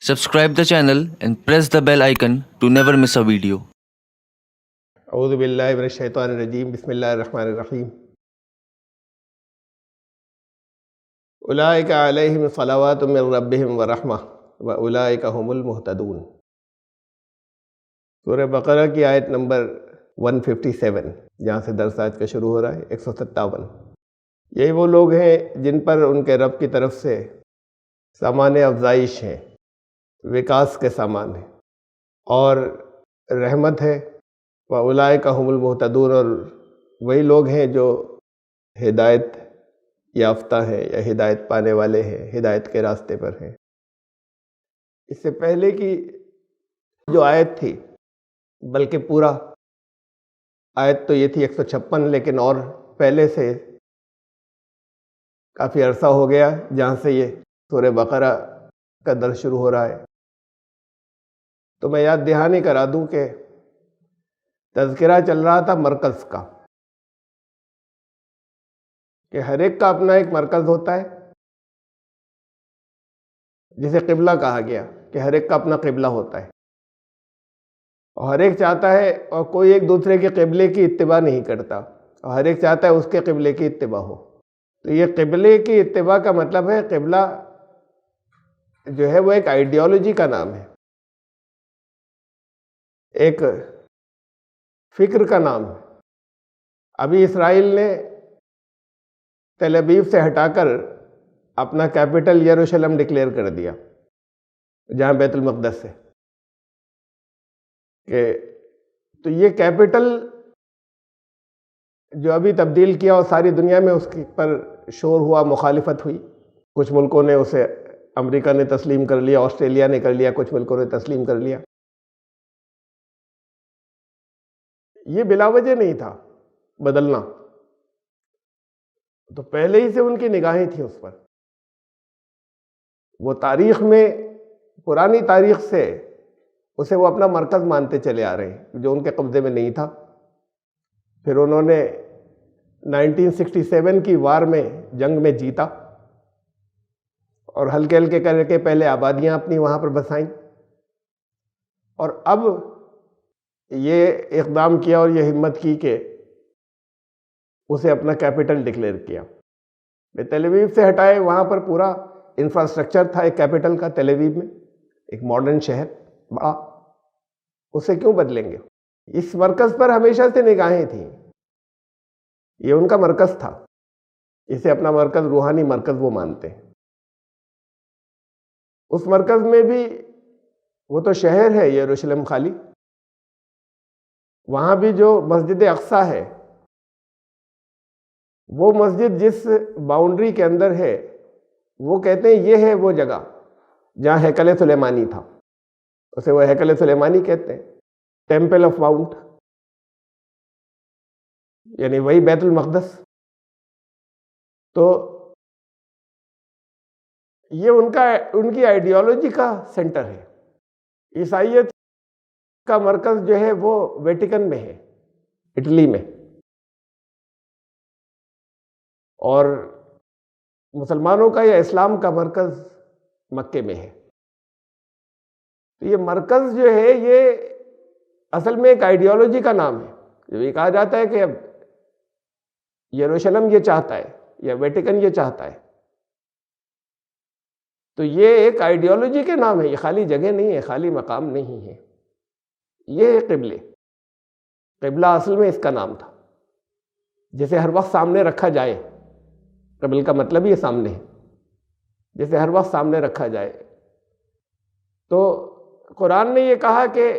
Subscribe the channel and press the bell icon to never miss a video. اعوذ باللہ من الشیطان الرجیم بسم اللہ الرحمن الرحیم اولئک علیہم صلوات من ربہم ورحمہ واولئک هم المہتدون۔ سورہ بقرہ کی آیت نمبر 157 جہاں سے درس آج کا شروع ہو رہا ہے 157۔ یہی وہ لوگ ہیں جن پر ان کے رب کی طرف سے سامان افزائش ہیں، وکاس کے سامان ہیں اور رحمت ہے۔ وَأُولَئِكَ هُمُ الْمُهْتَدُونَ، اور وہی لوگ ہیں جو ہدایت یافتہ ہیں یا ہدایت پانے والے ہیں، ہدایت کے راستے پر ہیں۔ اس سے پہلے کی جو آیت تھی، بلکہ پورا آیت تو یہ تھی 156، لیکن اور پہلے سے کافی عرصہ ہو گیا جہاں سے یہ سورہ بقرہ کا درس شروع ہو رہا ہے، تو میں یاد دہانی کرا دوں کہ تذکرہ چل رہا تھا مرکز کا، کہ ہر ایک کا اپنا ایک مرکز ہوتا ہے جسے قبلہ کہا گیا، کہ ہر ایک کا اپنا قبلہ ہوتا ہے اور ہر ایک چاہتا ہے، اور کوئی ایک دوسرے کے قبلے کی اتباع نہیں کرتا، اور ہر ایک چاہتا ہے اس کے قبلے کی اتباع ہو۔ تو یہ قبلے کی اتباع کا مطلب ہے، قبلہ جو ہے وہ ایک آئیڈیالوجی کا نام ہے، ایک فکر کا نام ہے۔ ابھی اسرائیل نے تل ابیب سے ہٹا کر اپنا کیپٹل یروشلم ڈکلیئر کر دیا، جہاں بیت المقدس ہے، کہ تو یہ کیپٹل جو ابھی تبدیل کیا اور ساری دنیا میں اس پر شور ہوا، مخالفت ہوئی، کچھ ملکوں نے اسے، امریکہ نے تسلیم کر لیا، آسٹریلیا نے کر لیا، کچھ ملکوں نے تسلیم کر لیا۔ یہ بلا وجہ نہیں تھا بدلنا، تو پہلے ہی سے ان کی نگاہیں تھیں اس پر۔ وہ تاریخ میں، پرانی تاریخ سے اسے وہ اپنا مرکز مانتے چلے آ رہے ہیں، جو ان کے قبضے میں نہیں تھا۔ پھر انہوں نے 1967 کی وار میں، جنگ میں جیتا، اور ہلکے ہلکے کر کے پہلے آبادیاں اپنی وہاں پر بسائیں، اور اب یہ اقدام کیا اور یہ ہمت کی کہ اسے اپنا کیپٹل ڈکلیئر کیا۔ تل ابیب سے ہٹائے، وہاں پر پورا انفراسٹرکچر تھا ایک کیپٹل کا، تل ابیب میں ایک ماڈرن شہر بڑا، اسے کیوں بدلیں گے؟ اس مرکز پر ہمیشہ سے نگاہیں تھیں، یہ ان کا مرکز تھا، اسے اپنا مرکز، روحانی مرکز وہ مانتے ہیں۔ اس مرکز میں بھی وہ تو شہر ہے یروشلم خالی، وہاں بھی جو مسجد اقصی ہے، وہ مسجد جس باؤنڈری کے اندر ہے، وہ کہتے ہیں یہ ہے وہ جگہ جہاں ہیکل سلیمانی تھا، اسے وہ ہیکل سلیمانی کہتے ہیں، ٹیمپل آف ماؤنٹ، یعنی وہی بیت المقدس۔ تو یہ ان کی آئیڈیالوجی کا سینٹر ہے۔ عیسائیت کا مرکز جو ہے وہ ویٹیکن میں ہے، اٹلی میں، اور مسلمانوں کا یا اسلام کا مرکز مکے میں ہے۔ تو یہ مرکز جو ہے یہ اصل میں ایک آئیڈیالوجی کا نام ہے۔ جب یہ کہا جاتا ہے کہ اب یروشلم یہ چاہتا ہے یا ویٹیکن یہ چاہتا ہے، تو یہ ایک آئیڈیالوجی کے نام ہے، یہ خالی جگہ نہیں ہے، خالی مقام نہیں ہے، یہ ہے قبلے۔ قبلہ اصل میں اس کا نام تھا، جسے ہر وقت سامنے رکھا جائے، قبل کا مطلب یہ سامنے ہے، جسے ہر وقت سامنے رکھا جائے۔ تو قرآن نے یہ کہا کہ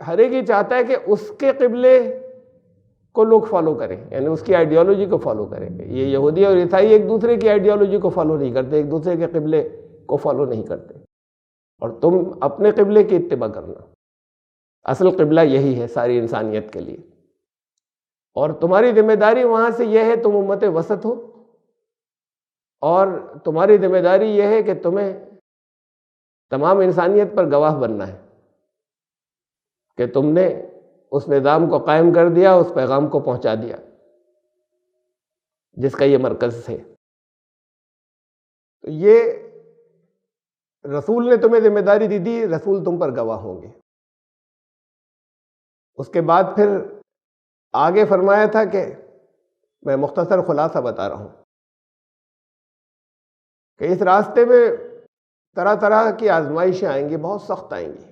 ہر ایک ہی چاہتا ہے کہ اس کے قبلے کو لوگ فالو کریں، یعنی اس کی آئیڈیالوجی کو فالو کریں۔ یہ یہودی اور عیسائی ایک دوسرے کی آئیڈیالوجی کو فالو نہیں کرتے، ایک دوسرے کے قبلے کو فالو نہیں کرتے، اور تم اپنے قبلے کی اتباع کرنا۔ اصل قبلہ یہی ہے ساری انسانیت کے لیے، اور تمہاری ذمہ داری وہاں سے یہ ہے، تم امت وسط ہو، اور تمہاری ذمہ داری یہ ہے کہ تمہیں تمام انسانیت پر گواہ بننا ہے کہ تم نے اس نظام کو قائم کر دیا، اس پیغام کو پہنچا دیا جس کا یہ مرکز ہے۔ تو یہ رسول نے تمہیں ذمہ داری دی، رسول تم پر گواہ ہوں گے۔ اس کے بعد پھر آگے فرمایا تھا کہ میں مختصر خلاصہ بتا رہا ہوں کہ اس راستے میں طرح طرح کی آزمائشیں آئیں گی، بہت سخت آئیں گی،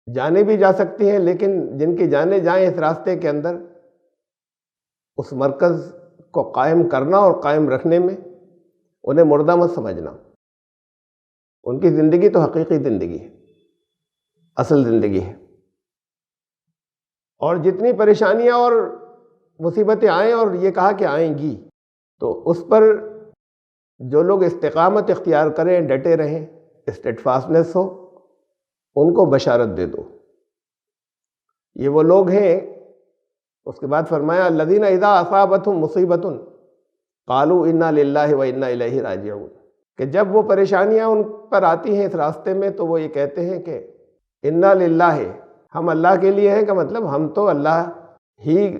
جانے بھی جا سکتی ہیں، لیکن جن کی جانیں جائیں اس راستے کے اندر، اس مرکز کو قائم کرنا اور قائم رکھنے میں انہیں مردہ مت سمجھنا۔ ان کی زندگی تو حقیقی زندگی ہے، اصل زندگی ہے، اور جتنی پریشانیاں اور مصیبتیں آئیں، اور یہ کہا کہ آئیں گی، تو اس پر جو لوگ استقامت اختیار کریں، ڈٹے رہیں، اسٹیڈفاسٹنس ہو، ان کو بشارت دے دو۔ یہ وہ لوگ ہیں، اس کے بعد فرمایا الذین اذا اصابتهم مصیبۃ قالوا انا للہ و انا الیہ راجعون، کہ جب وہ پریشانیاں ان پر آتی ہیں اس راستے میں تو وہ یہ کہتے ہیں کہ انا للہ، ہم اللہ کے لیے ہیں، کا مطلب ہم تو اللہ ہی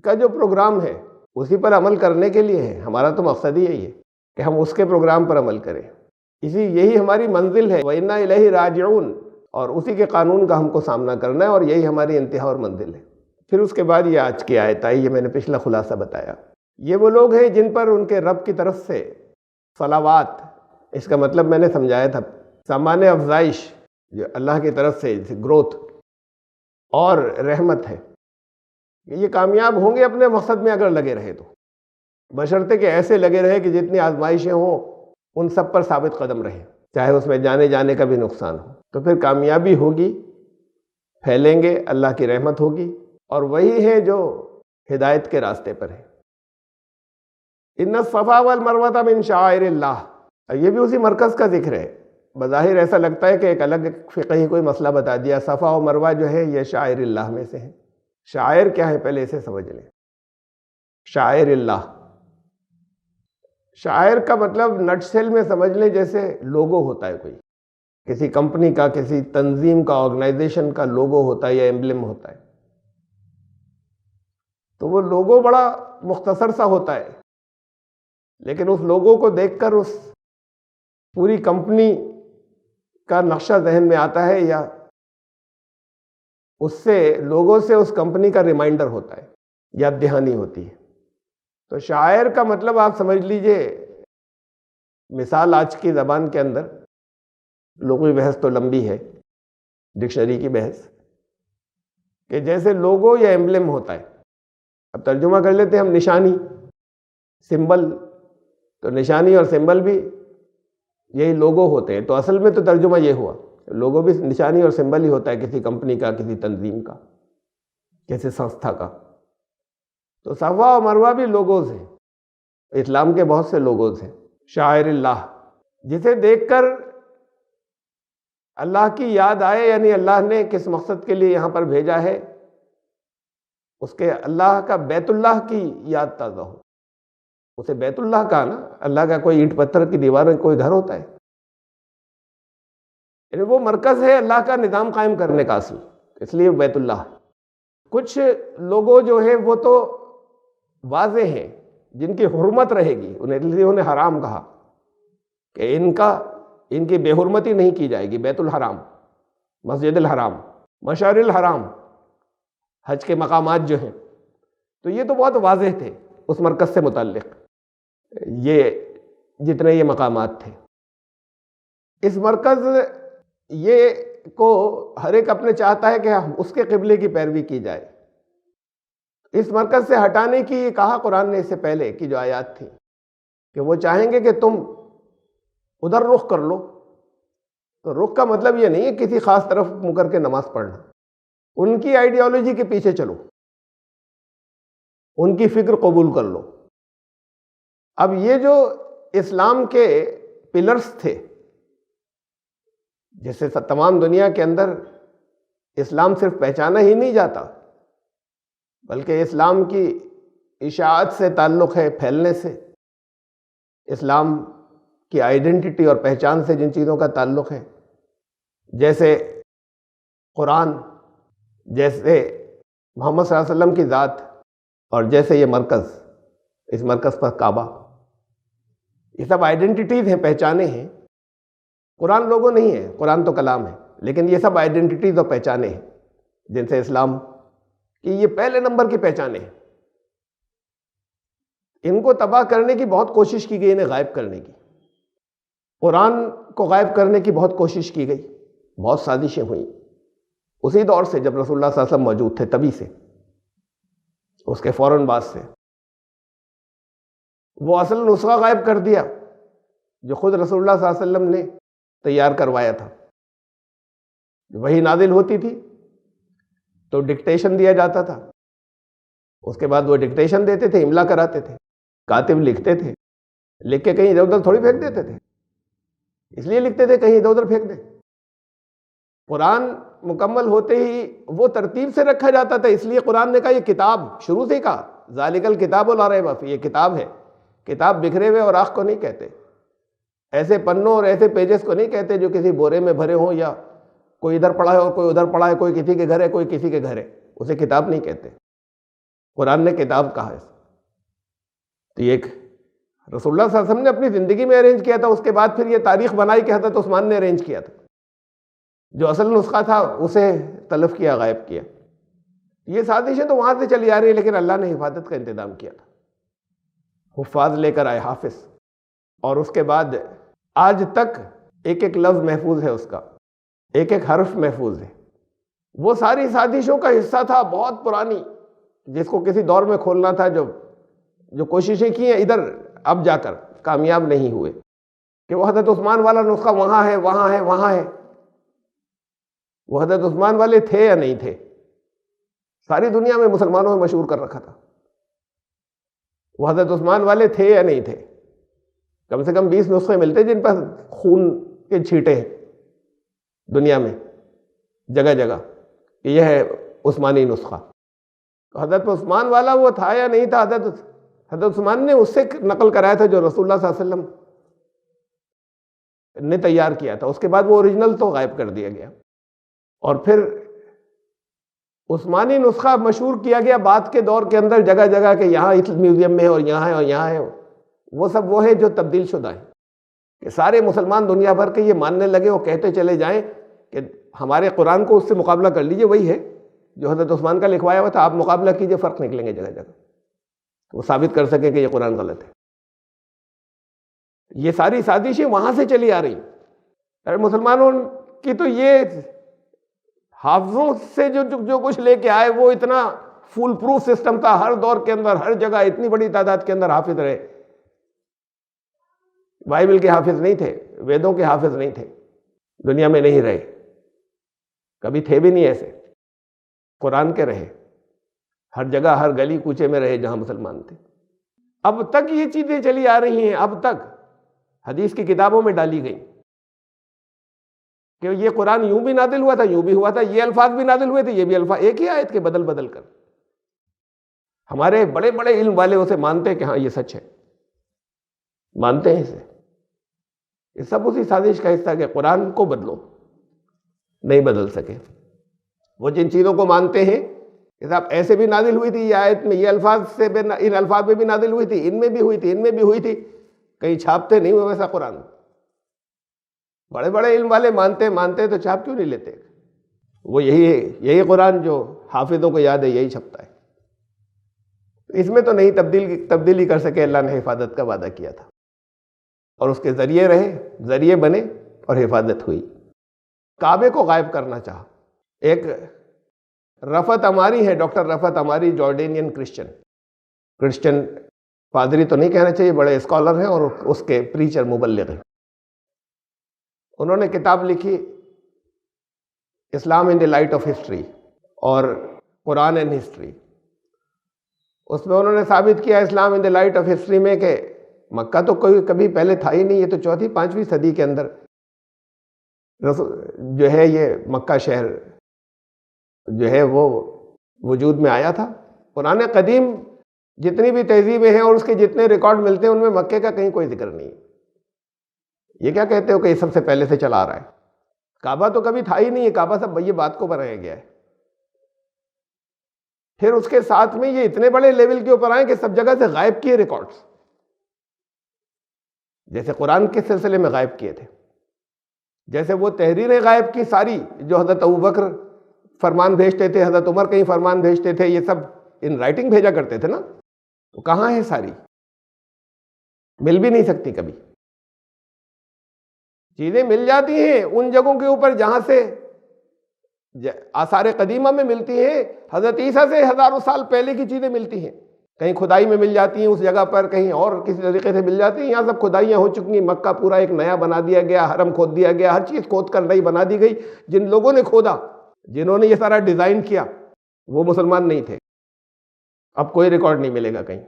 کا جو پروگرام ہے اسی پر عمل کرنے کے لیے ہے، ہمارا تو مقصد ہی یہی ہے کہ ہم اس کے پروگرام پر عمل کریں، یہی ہماری منزل ہے، وَإِنَّا إِلَيْهِ راجعون، اور اسی کے قانون کا ہم کو سامنا کرنا ہے، اور یہی ہماری انتہا اور منزل ہے۔ پھر اس کے بعد یہ آج کی آیت آئی، یہ میں نے پچھلا خلاصہ بتایا۔ یہ وہ لوگ ہیں جن پر ان کے رب کی طرف سے صلوات، اس کا مطلب میں نے سمجھایا تھا، سامان افزائش جو اللہ کی طرف سے گروتھ اور رحمت ہے، یہ کامیاب ہوں گے اپنے مقصد میں اگر لگے رہے تو، بشرطے کہ ایسے لگے رہے کہ جتنی آزمائشیں ہوں ان سب پر ثابت قدم رہے، چاہے اس میں جانے کا بھی نقصان ہو، تو پھر کامیابی ہوگی، پھیلیں گے، اللہ کی رحمت ہوگی، اور وہی ہیں جو ہدایت کے راستے پر ہیں۔ ان الصفا والمروہ من شعائر اللہ، یہ بھی اسی مرکز کا ذکر ہے۔ بظاہر ایسا لگتا ہے کہ ایک الگ فقہی کوئی مسئلہ بتا دیا، صفا و مروہ جو ہے یہ شعائر اللہ میں سے ہیں۔ شاعر کیا ہے پہلے اسے سمجھ لیں۔ شاعر اللہ، شاعر کا مطلب نٹ سیل میں سمجھ لیں جیسے لوگو ہوتا ہے، کوئی کسی کمپنی کا، کسی تنظیم کا، آرگنائزیشن کا لوگو ہوتا ہے یا ایمبلم ہوتا ہے، تو وہ لوگو بڑا مختصر سا ہوتا ہے، لیکن اس لوگو کو دیکھ کر اس پوری کمپنی کا نقشہ ذہن میں آتا ہے، یا اس سے لوگوں سے اس کمپنی کا ریمائنڈر ہوتا ہے، یاد دہانی ہوتی ہے۔ تو شاعر کا مطلب آپ سمجھ لیجئے، مثال آج کی زبان کے اندر، لغوی بحث تو لمبی ہے، ڈکشنری کی بحث، کہ جیسے لوگو یا ایمبلم ہوتا ہے، اب ترجمہ کر لیتے ہیں ہم، نشانی، سمبل، تو نشانی اور سمبل بھی یہی لوگو ہوتے ہیں، تو اصل میں تو ترجمہ یہ ہوا، لوگو بھی نشانی اور سمبل ہی ہوتا ہے کسی کمپنی کا، کسی تنظیم کا، کسی سنستھا کا۔ تو صفا و مروہ بھی لوگوز ہیں، اسلام کے بہت سے لوگوز ہیں۔ شاعر اللہ، جسے دیکھ کر اللہ کی یاد آئے، یعنی اللہ نے کس مقصد کے لیے یہاں پر بھیجا ہے، اس کے اللہ کا، بیت اللہ کی یاد تازہ ہو۔ اسے بیت اللہ کہا نا، اللہ کا کوئی اینٹ پتھر کی دیوار میں کوئی گھر ہوتا ہے، یعنی وہ مرکز ہے اللہ کا نظام قائم کرنے کا اصل، اس لیے بیت اللہ۔ کچھ لوگوں جو ہیں وہ تو واضح ہیں، جن کی حرمت رہے گی، انہیں حرام کہا کہ ان کی بے حرمتی نہیں کی جائے گی، بیت الحرام، مسجد الحرام، مشعر الحرام، حج کے مقامات جو ہیں، تو یہ تو بہت واضح تھے اس مرکز سے متعلق، یہ جتنے یہ مقامات تھے۔ اس مرکز یہ کو ہر ایک اپنے چاہتا ہے کہ اس کے قبلے کی پیروی کی جائے، اس مرکز سے ہٹانے کی کہا قرآن نے اس سے پہلے کی جو آیات تھی، کہ وہ چاہیں گے کہ تم ادھر رخ کر لو، تو رخ کا مطلب یہ نہیں ہے کسی خاص طرف منہ کر کے نماز پڑھنا، ان کی آئیڈیالوجی کے پیچھے چلو، ان کی فکر قبول کر لو۔ اب یہ جو اسلام کے پلرز تھے، جیسے تمام دنیا کے اندر اسلام صرف پہچانا ہی نہیں جاتا، بلکہ اسلام کی اشاعت سے تعلق ہے، پھیلنے سے، اسلام کی آئیڈینٹی اور پہچان سے جن چیزوں کا تعلق ہے، جیسے قرآن، جیسے محمد صلی اللہ علیہ وسلم کی ذات، اور جیسے یہ مرکز، اس مرکز پر کعبہ، یہ سب آئیڈینٹیز ہیں، پہچانے ہیں، قرآن لوگو نہیں ہے، قرآن تو کلام ہے، لیکن یہ سب آئیڈینٹیٹیز اور پہچانیں ہیں جن سے اسلام کی یہ پہلے نمبر کی پہچانیں ہیں۔ ان کو تباہ کرنے کی بہت کوشش کی گئی، انہیں غائب کرنے کی، قرآن کو غائب کرنے کی بہت کوشش کی گئی، بہت سازشیں ہوئیں اسی دور سے، جب رسول اللہ صلی اللہ علیہ وسلم موجود تھے، تبھی سے، اس کے فوراً بعد سے۔ وہ اصل نسخہ غائب کر دیا جو خود رسول اللہ صلی اللہ علیہ وسلم نے تیار کروایا تھا۔ وہی نازل ہوتی تھی تو ڈکٹیشن دیا جاتا تھا، اس کے بعد وہ ڈکٹیشن دیتے تھے، املا کراتے تھے، کاتب لکھتے تھے، لکھ کے کہیں ادھر ادھر تھوڑی پھینک دیتے تھے، اس لیے لکھتے تھے کہیں ادھر ادھر پھینک دیں۔ قرآن مکمل ہوتے ہی وہ ترتیب سے رکھا جاتا تھا، اس لیے قرآن نے کہا یہ کتاب، شروع سے ہی کہا ذالک الکتاب لا ریب فیہ، یہ کتاب ہے۔ کتاب بکھرے ہوئے اور آخ کو نہیں کہتے، ایسے پنوں اور ایسے پیجز کو نہیں کہتے جو کسی بورے میں بھرے ہوں، یا کوئی ادھر پڑا ہے اور کوئی ادھر پڑا ہے، کوئی کسی کے گھر ہے کوئی کسی کے گھر ہے، اسے کتاب نہیں کہتے۔ قرآن نے کتاب کہا ہے۔ تو یہ ایک رسول اللہ صلی اللہ علیہ وسلم نے اپنی زندگی میں ارینج کیا تھا، اس کے بعد پھر یہ تاریخ بنائی کہ حضرت عثمان نے ارینج کیا تھا، جو اصل نسخہ تھا اسے تلف کیا، غائب کیا۔ یہ سازشیں تو وہاں سے چلی آ رہی ہیں، لیکن اللہ نے حفاظت کا انتظام کیا تھا، حفاظ لے کر آئے، حافظ، اور اس کے بعد آج تک ایک ایک لفظ محفوظ ہے، اس کا ایک ایک حرف محفوظ ہے۔ وہ ساری سازشوں کا حصہ تھا، بہت پرانی، جس کو کسی دور میں کھولنا تھا، جو کوششیں کی ہیں ادھر، اب جا کر کامیاب نہیں ہوئے، کہ وہ حضرت عثمان والا نسخہ وہاں ہے، وہاں ہے، وہاں ہے۔ وہ حضرت عثمان والے تھے یا نہیں تھے؟ ساری دنیا میں مسلمانوں میں مشہور کر رکھا تھا، وہ حضرت عثمان والے تھے یا نہیں تھے؟ کم سے کم 20 نسخے ملتے جن پر خون کے چھینٹے ہیں دنیا میں، جگہ جگہ، کہ یہ ہے عثمانی نسخہ۔ تو حضرت عثمان والا وہ تھا یا نہیں تھا؟ حضرت عثمان نے اس سے نقل کرایا تھا جو رسول اللہ صلی اللہ علیہ وسلم نے تیار کیا تھا، اس کے بعد وہ اوریجنل تو غائب کر دیا گیا، اور پھر عثمانی نسخہ مشہور کیا گیا بعد کے دور کے اندر، جگہ جگہ کہ یہاں اس میوزیم میں ہے اور یہاں ہے اور یہاں ہے۔ وہ سب وہ ہیں جو تبدیل شدہ ہیں، کہ سارے مسلمان دنیا بھر کے یہ ماننے لگے، وہ کہتے چلے جائیں کہ ہمارے قرآن کو اس سے مقابلہ کر لیجئے، وہی ہے جو حضرت عثمان کا لکھوایا ہوا تھا، آپ مقابلہ کیجئے، فرق نکلیں گے جگہ جگہ، وہ ثابت کر سکیں کہ یہ قرآن غلط ہے۔ یہ ساری سازشیں وہاں سے چلی آ رہی ہیں۔ مسلمانوں کی تو یہ حافظوں سے جو کچھ لے کے آئے وہ اتنا فول پروف سسٹم تھا، ہر دور کے اندر، ہر جگہ اتنی بڑی تعداد کے اندر حافظ رہے۔ بائبل کے حافظ نہیں تھے، ویدوں کے حافظ نہیں تھے، دنیا میں نہیں رہے، کبھی تھے بھی نہیں ایسے، قرآن کے رہے، ہر جگہ ہر گلی کوچے میں رہے جہاں مسلمان تھے۔ اب تک یہ چیزیں چلی آ رہی ہیں، اب تک حدیث کی کتابوں میں ڈالی گئی کہ یہ قرآن یوں بھی نازل ہوا تھا، یوں بھی ہوا تھا، یہ الفاظ بھی نازل ہوئے تھے، یہ بھی الفاظ، ایک ہی آیت کے بدل بدل کر۔ ہمارے بڑے بڑے علم والے اسے مانتے کہ ہاں یہ سچ ہے، مانتے ہیں اسے۔ یہ سب اسی سازش کا حصہ کہ قرآن کو بدلو، نہیں بدل سکے۔ وہ جن چیزوں کو مانتے ہیں کہ صاحب ایسے بھی نازل ہوئی تھی یہ آیت میں، یہ الفاظ سے ان الفاظ میں بھی نازل ہوئی تھی، ان میں بھی ہوئی تھی، ان میں بھی ہوئی تھی، کہیں چھاپتے نہیں ہوئے ویسا قرآن۔ بڑے بڑے علم والے مانتے تو چھاپ کیوں نہیں لیتے؟ وہ یہی قرآن جو حافظوں کو یاد ہے یہی چھپتا ہے۔ اس میں تو نہیں تبدیلی کر سکے، اللہ نے حفاظت کا وعدہ کیا تھا، اور اس کے ذریعے رہے، ذریعے بنے اور حفاظت ہوئی۔ کعبے کو غائب کرنا چاہا۔ ایک رفعت اماری ہے، ڈاکٹر رفعت اماری، جارڈینین کرسچن پادری تو نہیں کہنا چاہیے، بڑے اسکالر ہیں اور اس کے پریچر، مبلغ ہیں۔ انہوں نے کتاب لکھی اسلام ان دی لائٹ آف ہسٹری اور قرآن اینڈ ہسٹری۔ اس میں انہوں نے ثابت کیا اسلام ان دی لائٹ آف ہسٹری میں کہ مکہ تو کبھی پہلے تھا ہی نہیں، یہ تو 4ویں 5ویں صدی کے اندر جو ہے یہ مکہ شہر جو ہے وہ وجود میں آیا تھا۔ قرآن قدیم جتنی بھی تہذیبیں ہیں اور اس کے جتنے ریکارڈ ملتے ہیں ان میں مکے کا کہیں کوئی ذکر نہیں ہے۔ یہ کیا کہتے ہو کہ یہ سب سے پہلے سے چلا آ رہا ہے؟ کعبہ تو کبھی تھا ہی نہیں ہے، کعبہ سب یہ بات کو بنایا گیا ہے۔ پھر اس کے ساتھ میں یہ اتنے بڑے لیول کے اوپر آئے کہ سب جگہ سے غائب کیے ریکارڈز، جیسے قرآن کے سلسلے میں غائب کیے تھے، جیسے وہ تحریر غائب کی ساری جو حضرت ابوبکر فرمان بھیجتے تھے، حضرت عمر کہیں فرمان بھیجتے تھے، یہ سب ان رائٹنگ بھیجا کرتے تھے نا، تو کہاں ہے ساری؟ مل بھی نہیں سکتی کبھی. چیزیں مل جاتی ہیں ان جگہوں کے اوپر جہاں سے آثار قدیمہ میں ملتی ہیں. حضرت عیسیٰ سے ہزاروں سال پہلے کی چیزیں ملتی ہیں، کہیں کھدائی میں مل جاتی ہیں اس جگہ پر، کہیں اور کسی طریقے سے مل جاتی ہیں. یہاں سب کھدائیاں ہو چکی ہیں، مکہ پورا ایک نیا بنا دیا گیا، حرم کھود دیا گیا، ہر چیز کھود کر نئی بنا دی گئی. جن لوگوں نے کھودا، جنہوں نے یہ سارا ڈیزائن کیا، وہ مسلمان نہیں تھے. اب کوئی ریکارڈ نہیں ملے گا کہیں.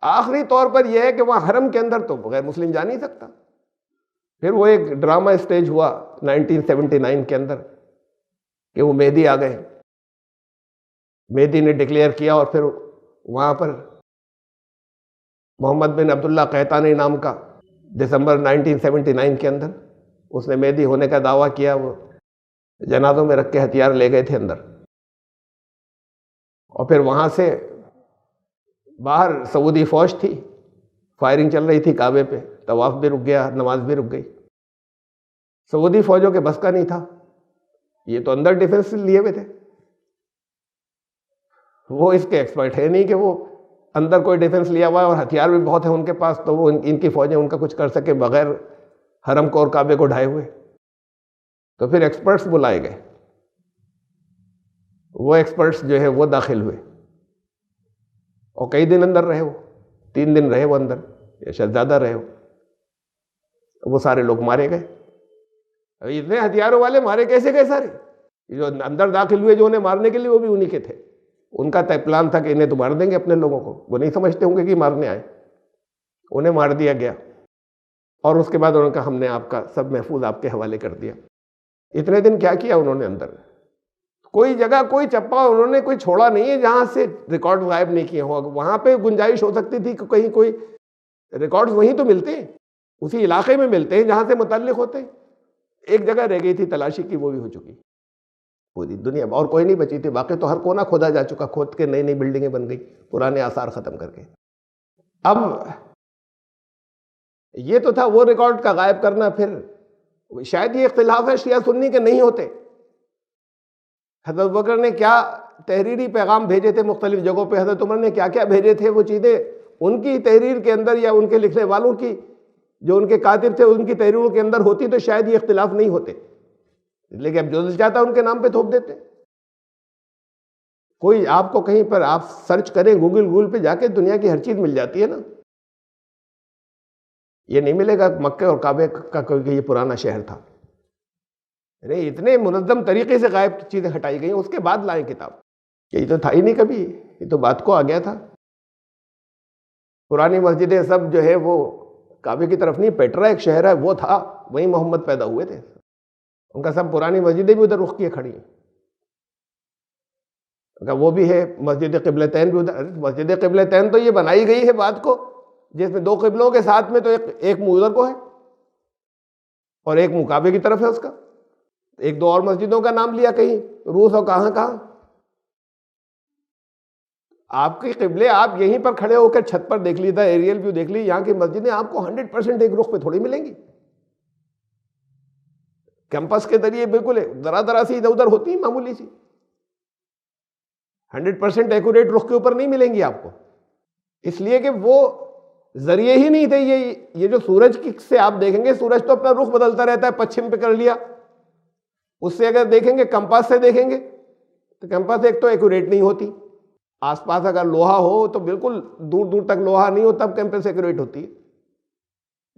آخری طور پر یہ ہے کہ وہاں حرم کے اندر تو غیر مسلم جا نہیں سکتا. پھر وہ ایک ڈرامہ اسٹیج ہوا 1979 کے اندر کہ وہ مہدی آ گئے، مہدی نے ڈکلیئر کیا، اور پھر وہاں پر محمد بن عبداللہ قحطانی نام کا دسمبر 1979 کے اندر اس نے مہدی ہونے کا دعویٰ کیا. وہ جنازوں میں رکھ کے ہتھیار لے گئے تھے اندر، اور پھر وہاں سے باہر سعودی فوج تھی، فائرنگ چل رہی تھی کعبے پہ، طواف بھی رک گیا، نماز بھی رک گئی. سعودی فوجوں کے بس کا نہیں تھا، یہ تو اندر ڈیفنس لیے ہوئے تھے. وہ اس کے ایکسپرٹ ہے نہیں کہ وہ اندر کوئی ڈیفنس لیا ہوا ہے، اور ہتھیار بھی بہت ہیں ان کے پاس، تو وہ ان کی فوجیں ان کا کچھ کر سکے بغیر حرم کو اور کعبے کو ڈھائے ہوئے. تو پھر ایکسپرٹس بلائے گئے. وہ ایکسپرٹس جو ہے وہ داخل ہوئے، اور کئی دن اندر رہے. وہ 3 دن رہے وہ اندر، یا شاید زیادہ رہے ہو. وہ سارے لوگ مارے گئے. اتنے ہتھیاروں والے مارے کیسے گئے سارے؟ جو اندر داخل ہوئے جو انہیں مارنے کے لیے، وہ بھی انہی کے تھے. ان کا طے پلان تھا کہ انہیں تو مار دیں گے اپنے لوگوں کو. وہ نہیں سمجھتے ہوں گے کہ مارنے آئے. انہیں مار دیا گیا، اور اس کے بعد انہوں نے کہا ہم نے آپ کا سب محفوظ آپ کے حوالے کر دیا. اتنے دن کیا کیا انہوں نے اندر؟ کوئی جگہ، کوئی چپا انہوں نے کوئی چھوڑا نہیں ہے جہاں سے ریکارڈ غائب نہیں کیے ہوں. وہاں پہ گنجائش ہو سکتی تھی کہ کہیں کوئی ریکارڈ وہیں تو ملتے ہیں، اسی علاقے میں ملتے ہیں جہاں سے متعلق ہوتے ہیں. ایک جگہ رہ گئی تھی تلاشی کی، وہ بھی ہو چکی پوری دنیا میں، اور کوئی نہیں بچی تھی. باقی تو ہر کونا کھودا جا چکا، کھود کے نئی نئی بلڈنگیں بن گئی پرانے آثار ختم کر کے. اب یہ تو تھا وہ ریکارڈ کا غائب کرنا. پھر شاید یہ اختلاف ہے شیعہ سنی کے نہیں ہوتے. حضرت ابوبکر نے کیا تحریری پیغام بھیجے تھے مختلف جگہوں پہ، حضرت عمر نے کیا کیا بھیجے تھے، وہ چیزیں ان کی تحریر کے اندر یا ان کے لکھنے والوں کی جو ان کے کاتب تھے ان کی تحریروں کے اندر ہوتی تو شاید یہ اختلاف نہیں ہوتے. لیکن اب جو دل چاہتا ان کے نام پہ تھوپ دیتے. کوئی آپ کو کہیں پر آپ سرچ کریں گوگل پہ جا کے، دنیا کی ہر چیز مل جاتی ہے نا. یہ نہیں ملے گا مکہ اور کعبے کا کوئی یہ پرانا شہر تھا. نہیں، اتنے منظم طریقے سے غائب چیزیں ہٹائی گئیں، اس کے بعد لائیں کتاب. یہ تو تھا ہی نہیں کبھی، یہ تو بات کو آ گیا تھا. پرانی مسجدیں سب جو ہے وہ کعبے کی طرف نہیں، پیٹرا ایک شہر ہے وہ تھا، وہیں محمد پیدا ہوئے تھے. ان کا سب پرانی مسجدیں بھی ادھر رخ کیے کھڑی ہیں. وہ بھی ہے مسجد قبلتین بھی ادھر. مسجد قبلتین تو یہ بنائی گئی ہے بات کو، جس میں 2 قبلوں کے ساتھ میں تو ایک منہ ادھر کو ہے اور ایک منہ کعبے کی طرف ہے اس کا. 1-2 اور مسجدوں کا نام لیا کہیں روس اور کہاں کہاں. آپ کی قبلے آپ یہیں پر کھڑے ہو کر چھت پر دیکھ لی تھا، ایریل ویو دیکھ لی. یہاں کی مسجدیں آپ کو 100% ایک رخ پہ تھوڑی ملیں گی. کیمپس کے ذریعے بالکل ذرا سی ادھر ادھر ہوتی ہیں، معمولی سی. 100% ایکوریٹ رخ کے اوپر نہیں ملیں گی آپ کو، اس لیے کہ وہ ذریعے ہی نہیں تھے. یہ جو سورج سے آپ دیکھیں گے، سورج تو اپنا رخ بدلتا رہتا ہے، پچھم پہ کر لیا. اس سے اگر دیکھیں گے، کمپاس سے دیکھیں گے تو کمپاس ایک تو ایکوریٹ نہیں ہوتی. آس پاس اگر لوہا ہو تو بالکل دور دور تک لوہا نہیں ہو تب کمپاس ایکوریٹ ہوتی ہے.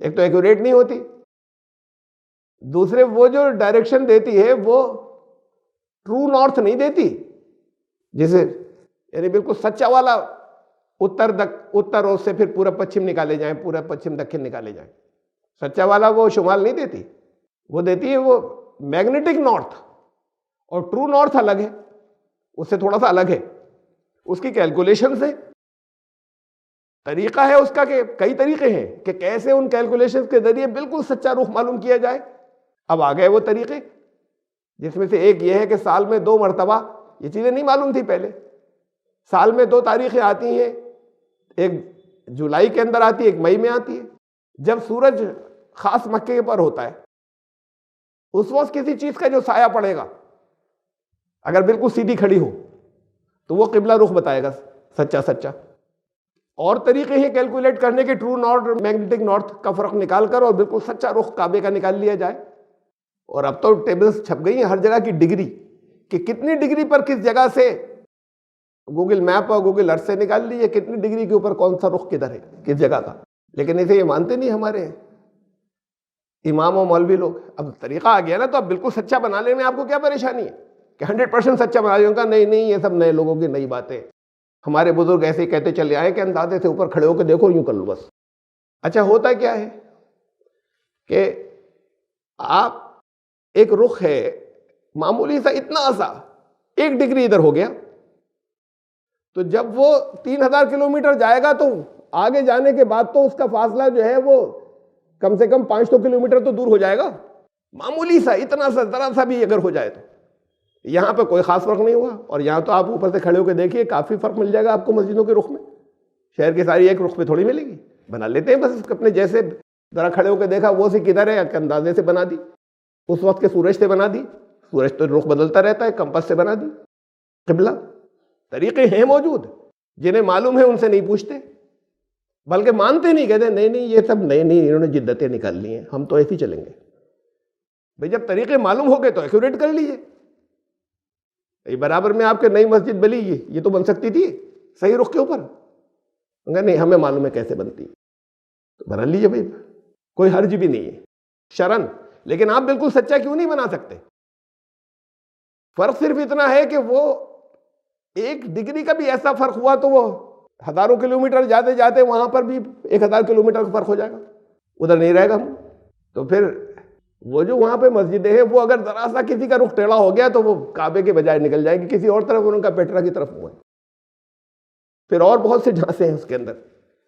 ایک تو ایکوریٹ نہیں ہوتی، دوسرے وہ جو ڈائریکشن دیتی ہے وہ ٹرو نارتھ نہیں دیتی، جسے یعنی بالکل سچا والا اتر اور سے پھر پورا پچھم نکالے جائیں، پورا پچھم دکن نکالے جائیں. سچا والا وہ شمال نہیں دیتی، وہ دیتی ہے وہ میگنیٹک نارتھ. اور ٹرو نارتھ الگ ہے، اس سے تھوڑا سا الگ ہے. اس کی کیلکولیشن سے طریقہ ہے اس کا، کہ کئی طریقے ہیں کہ کیسے ان کیلکولیشن کے ذریعے بالکل سچا رخ معلوم کیا جائے. اب آ گئے وہ طریقے، جس میں سے ایک یہ ہے کہ سال میں 2 مرتبہ، یہ چیزیں نہیں معلوم تھی پہلے، سال میں 2 تاریخیں آتی ہیں. ایک جولائی کے اندر آتی ہے، ایک مئی میں آتی ہے، جب سورج خاص مکے پر ہوتا ہے. اس وقت کسی چیز کا جو سایہ پڑے گا اگر بالکل سیدھی کھڑی ہو تو وہ قبلہ رخ بتائے گا سچا سچا. اور طریقے ہیں کیلکولیٹ کرنے کے ٹرو نارتھ اور میگنیٹک نارتھ کا فرق نکال کر اور بالکل سچا رخ کعبے کا نکال لیا جائے. اور اب تو ٹیبلز چھپ گئی ہیں ہر جگہ کی ڈگری کہ کتنی ڈگری پر کس جگہ سے گوگل میپ اور گوگل ارتھ سے نکال لیجیے کتنی ڈگری کے اوپر کون سا رخ کدھر ہے کس جگہ کا. لیکن اسے یہ مانتے نہیں ہمارے امام و مولوی لوگ. اب طریقہ آ گیا نا تو اب بالکل سچا بنا لینے میں آپ کو کیا پریشانی ہے کہ 100% سچا بنا لیں گا. نہیں یہ سب نئے لوگوں کی نئی باتیں. ہمارے بزرگ ایسے ہی کہتے چلے آئے کہ اندازے سے اوپر کھڑے ہو کے دیکھو یوں کر لو بس. اچھا ہوتا کیا ہے کہ آپ ایک رخ ہے معمولی سا اتنا سا 1 ڈگری ادھر ہو گیا تو جب وہ 3000 کلومیٹر جائے گا تو آگے جانے کے بعد تو اس کا فاصلہ جو ہے وہ کم سے کم 500 کلومیٹر تو دور ہو جائے گا. معمولی سا اتنا سا ذرا سا بھی اگر ہو جائے تو یہاں پہ کوئی خاص فرق نہیں ہوا. اور یہاں تو آپ اوپر سے کھڑے ہو کے دیکھیے کافی فرق مل جائے گا آپ کو مسجدوں کے رخ میں. شہر کی ساری ایک رخ پہ تھوڑی ملے گی. بنا لیتے ہیں بس اپنے جیسے ذرا کھڑے ہو کے دیکھا وہ سی کدھر ہے اندازے سے بنا دی. اس وقت کے سورج سے بنا دی. سورج تو رخ بدلتا رہتا ہے کمپس سے بنا دی قبلہ. طریقے ہیں موجود جنہیں معلوم ہے ان سے نہیں پوچھتے بلکہ مانتے نہیں کہتے نہیں یہ سب نہیں انہوں نے جدتیں نکال لی ہیں ہم تو ایسے ہی چلیں گے. بھئی جب طریقے معلوم ہو گئے تو ایکوریٹ کر لیجئے. برابر میں آپ کے نئی مسجد بلی یہ تو بن سکتی تھی صحیح رخ کے اوپر. نہیں ہمیں معلوم ہے کیسے بنتی تو بنا لیجئے بھائی کوئی حرج بھی نہیں ہے شرن. لیکن آپ بالکل سچا کیوں نہیں بنا سکتے؟ فرق صرف اتنا ہے کہ وہ 1 ڈگری کا بھی ایسا فرق ہوا تو وہ ہزاروں کلومیٹر جاتے جاتے وہاں پر بھی 1000 کلومیٹر کا فرق ہو جائے گا ادھر نہیں رہے گا. تو پھر وہ جو وہاں پہ مسجدیں ہیں وہ اگر ذرا سا کسی کا رخ ٹیڑھا ہو گیا تو وہ کعبے کے بجائے نکل جائے گی کسی اور طرف ان کا پیٹرا کی طرف ہوا ہے. پھر اور بہت سے جھانسے ہیں اس کے اندر.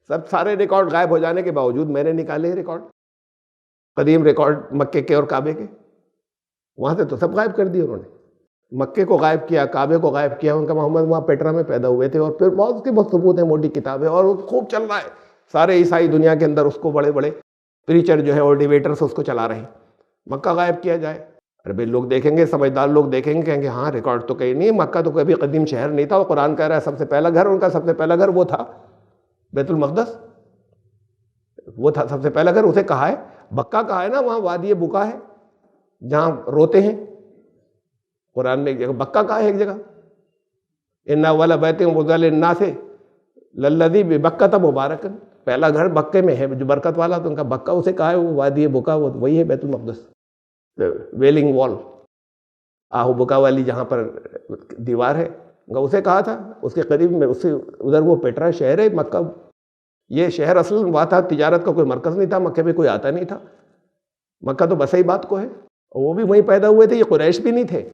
سب سارے ریکارڈ غائب ہو جانے کے باوجود میں نے نکالے ہیں ریکارڈ قدیم ریکارڈ مکے کے اور کعبے کے. وہاں سے تو سب غائب کر دیے انہوں نے. مکے کو غائب کیا کعبے کو غائب کیا. ان کا محمد وہاں پیٹرا میں پیدا ہوئے تھے اور پھر بہت کے بہت ثبوت ہیں موٹی کتابیں اور وہ خوب چل رہا ہے. سارے عیسائی دنیا کے اندر اس کو بڑے بڑے پریچر جو ہے اور ڈیبیٹرس اس کو چلا رہے ہیں. مکہ غائب کیا جائے ارے بھائی لوگ دیکھیں گے سمجھدار لوگ دیکھیں گے کہیں گے ہاں ریکارڈ تو کہیں نہیں. مکہ تو کبھی قدیم شہر نہیں تھا. وہ قرآن کہہ رہا ہے سب سے پہلا گھر ان کا سب سے پہلا گھر وہ تھا بیت المقدس. وہ تھا سب سے پہلا گھر. اسے کہا ہے بکہ کہا ہے نا وہاں وادی بکا ہے جہاں روتے ہیں. قرآن میں ایک جگہ بکہ کہا ہے ایک جگہ ان اول بیت وضع للناس للذی ببکۃ مبارکا. پہلا گھر بکے میں ہے جو برکت والا تو ان کا بکہ اسے کہا ہے وہ وادی بکا وہی ہے بیت المقدس. ویلنگ وال آہو بکا والی جہاں پر دیوار ہے اسے کہا تھا. اس کے قریب میں اس سے ادھر وہ پیٹرا شہر ہے. مکہ یہ شہر اصل وہاں تھا تجارت کا کوئی مرکز نہیں تھا. مکے میں کوئی آتا نہیں تھا. مکہ تو بس ہی بات کو ہے. وہ بھی وہیں پیدا ہوئے تھے. یہ قریش بھی نہیں تھے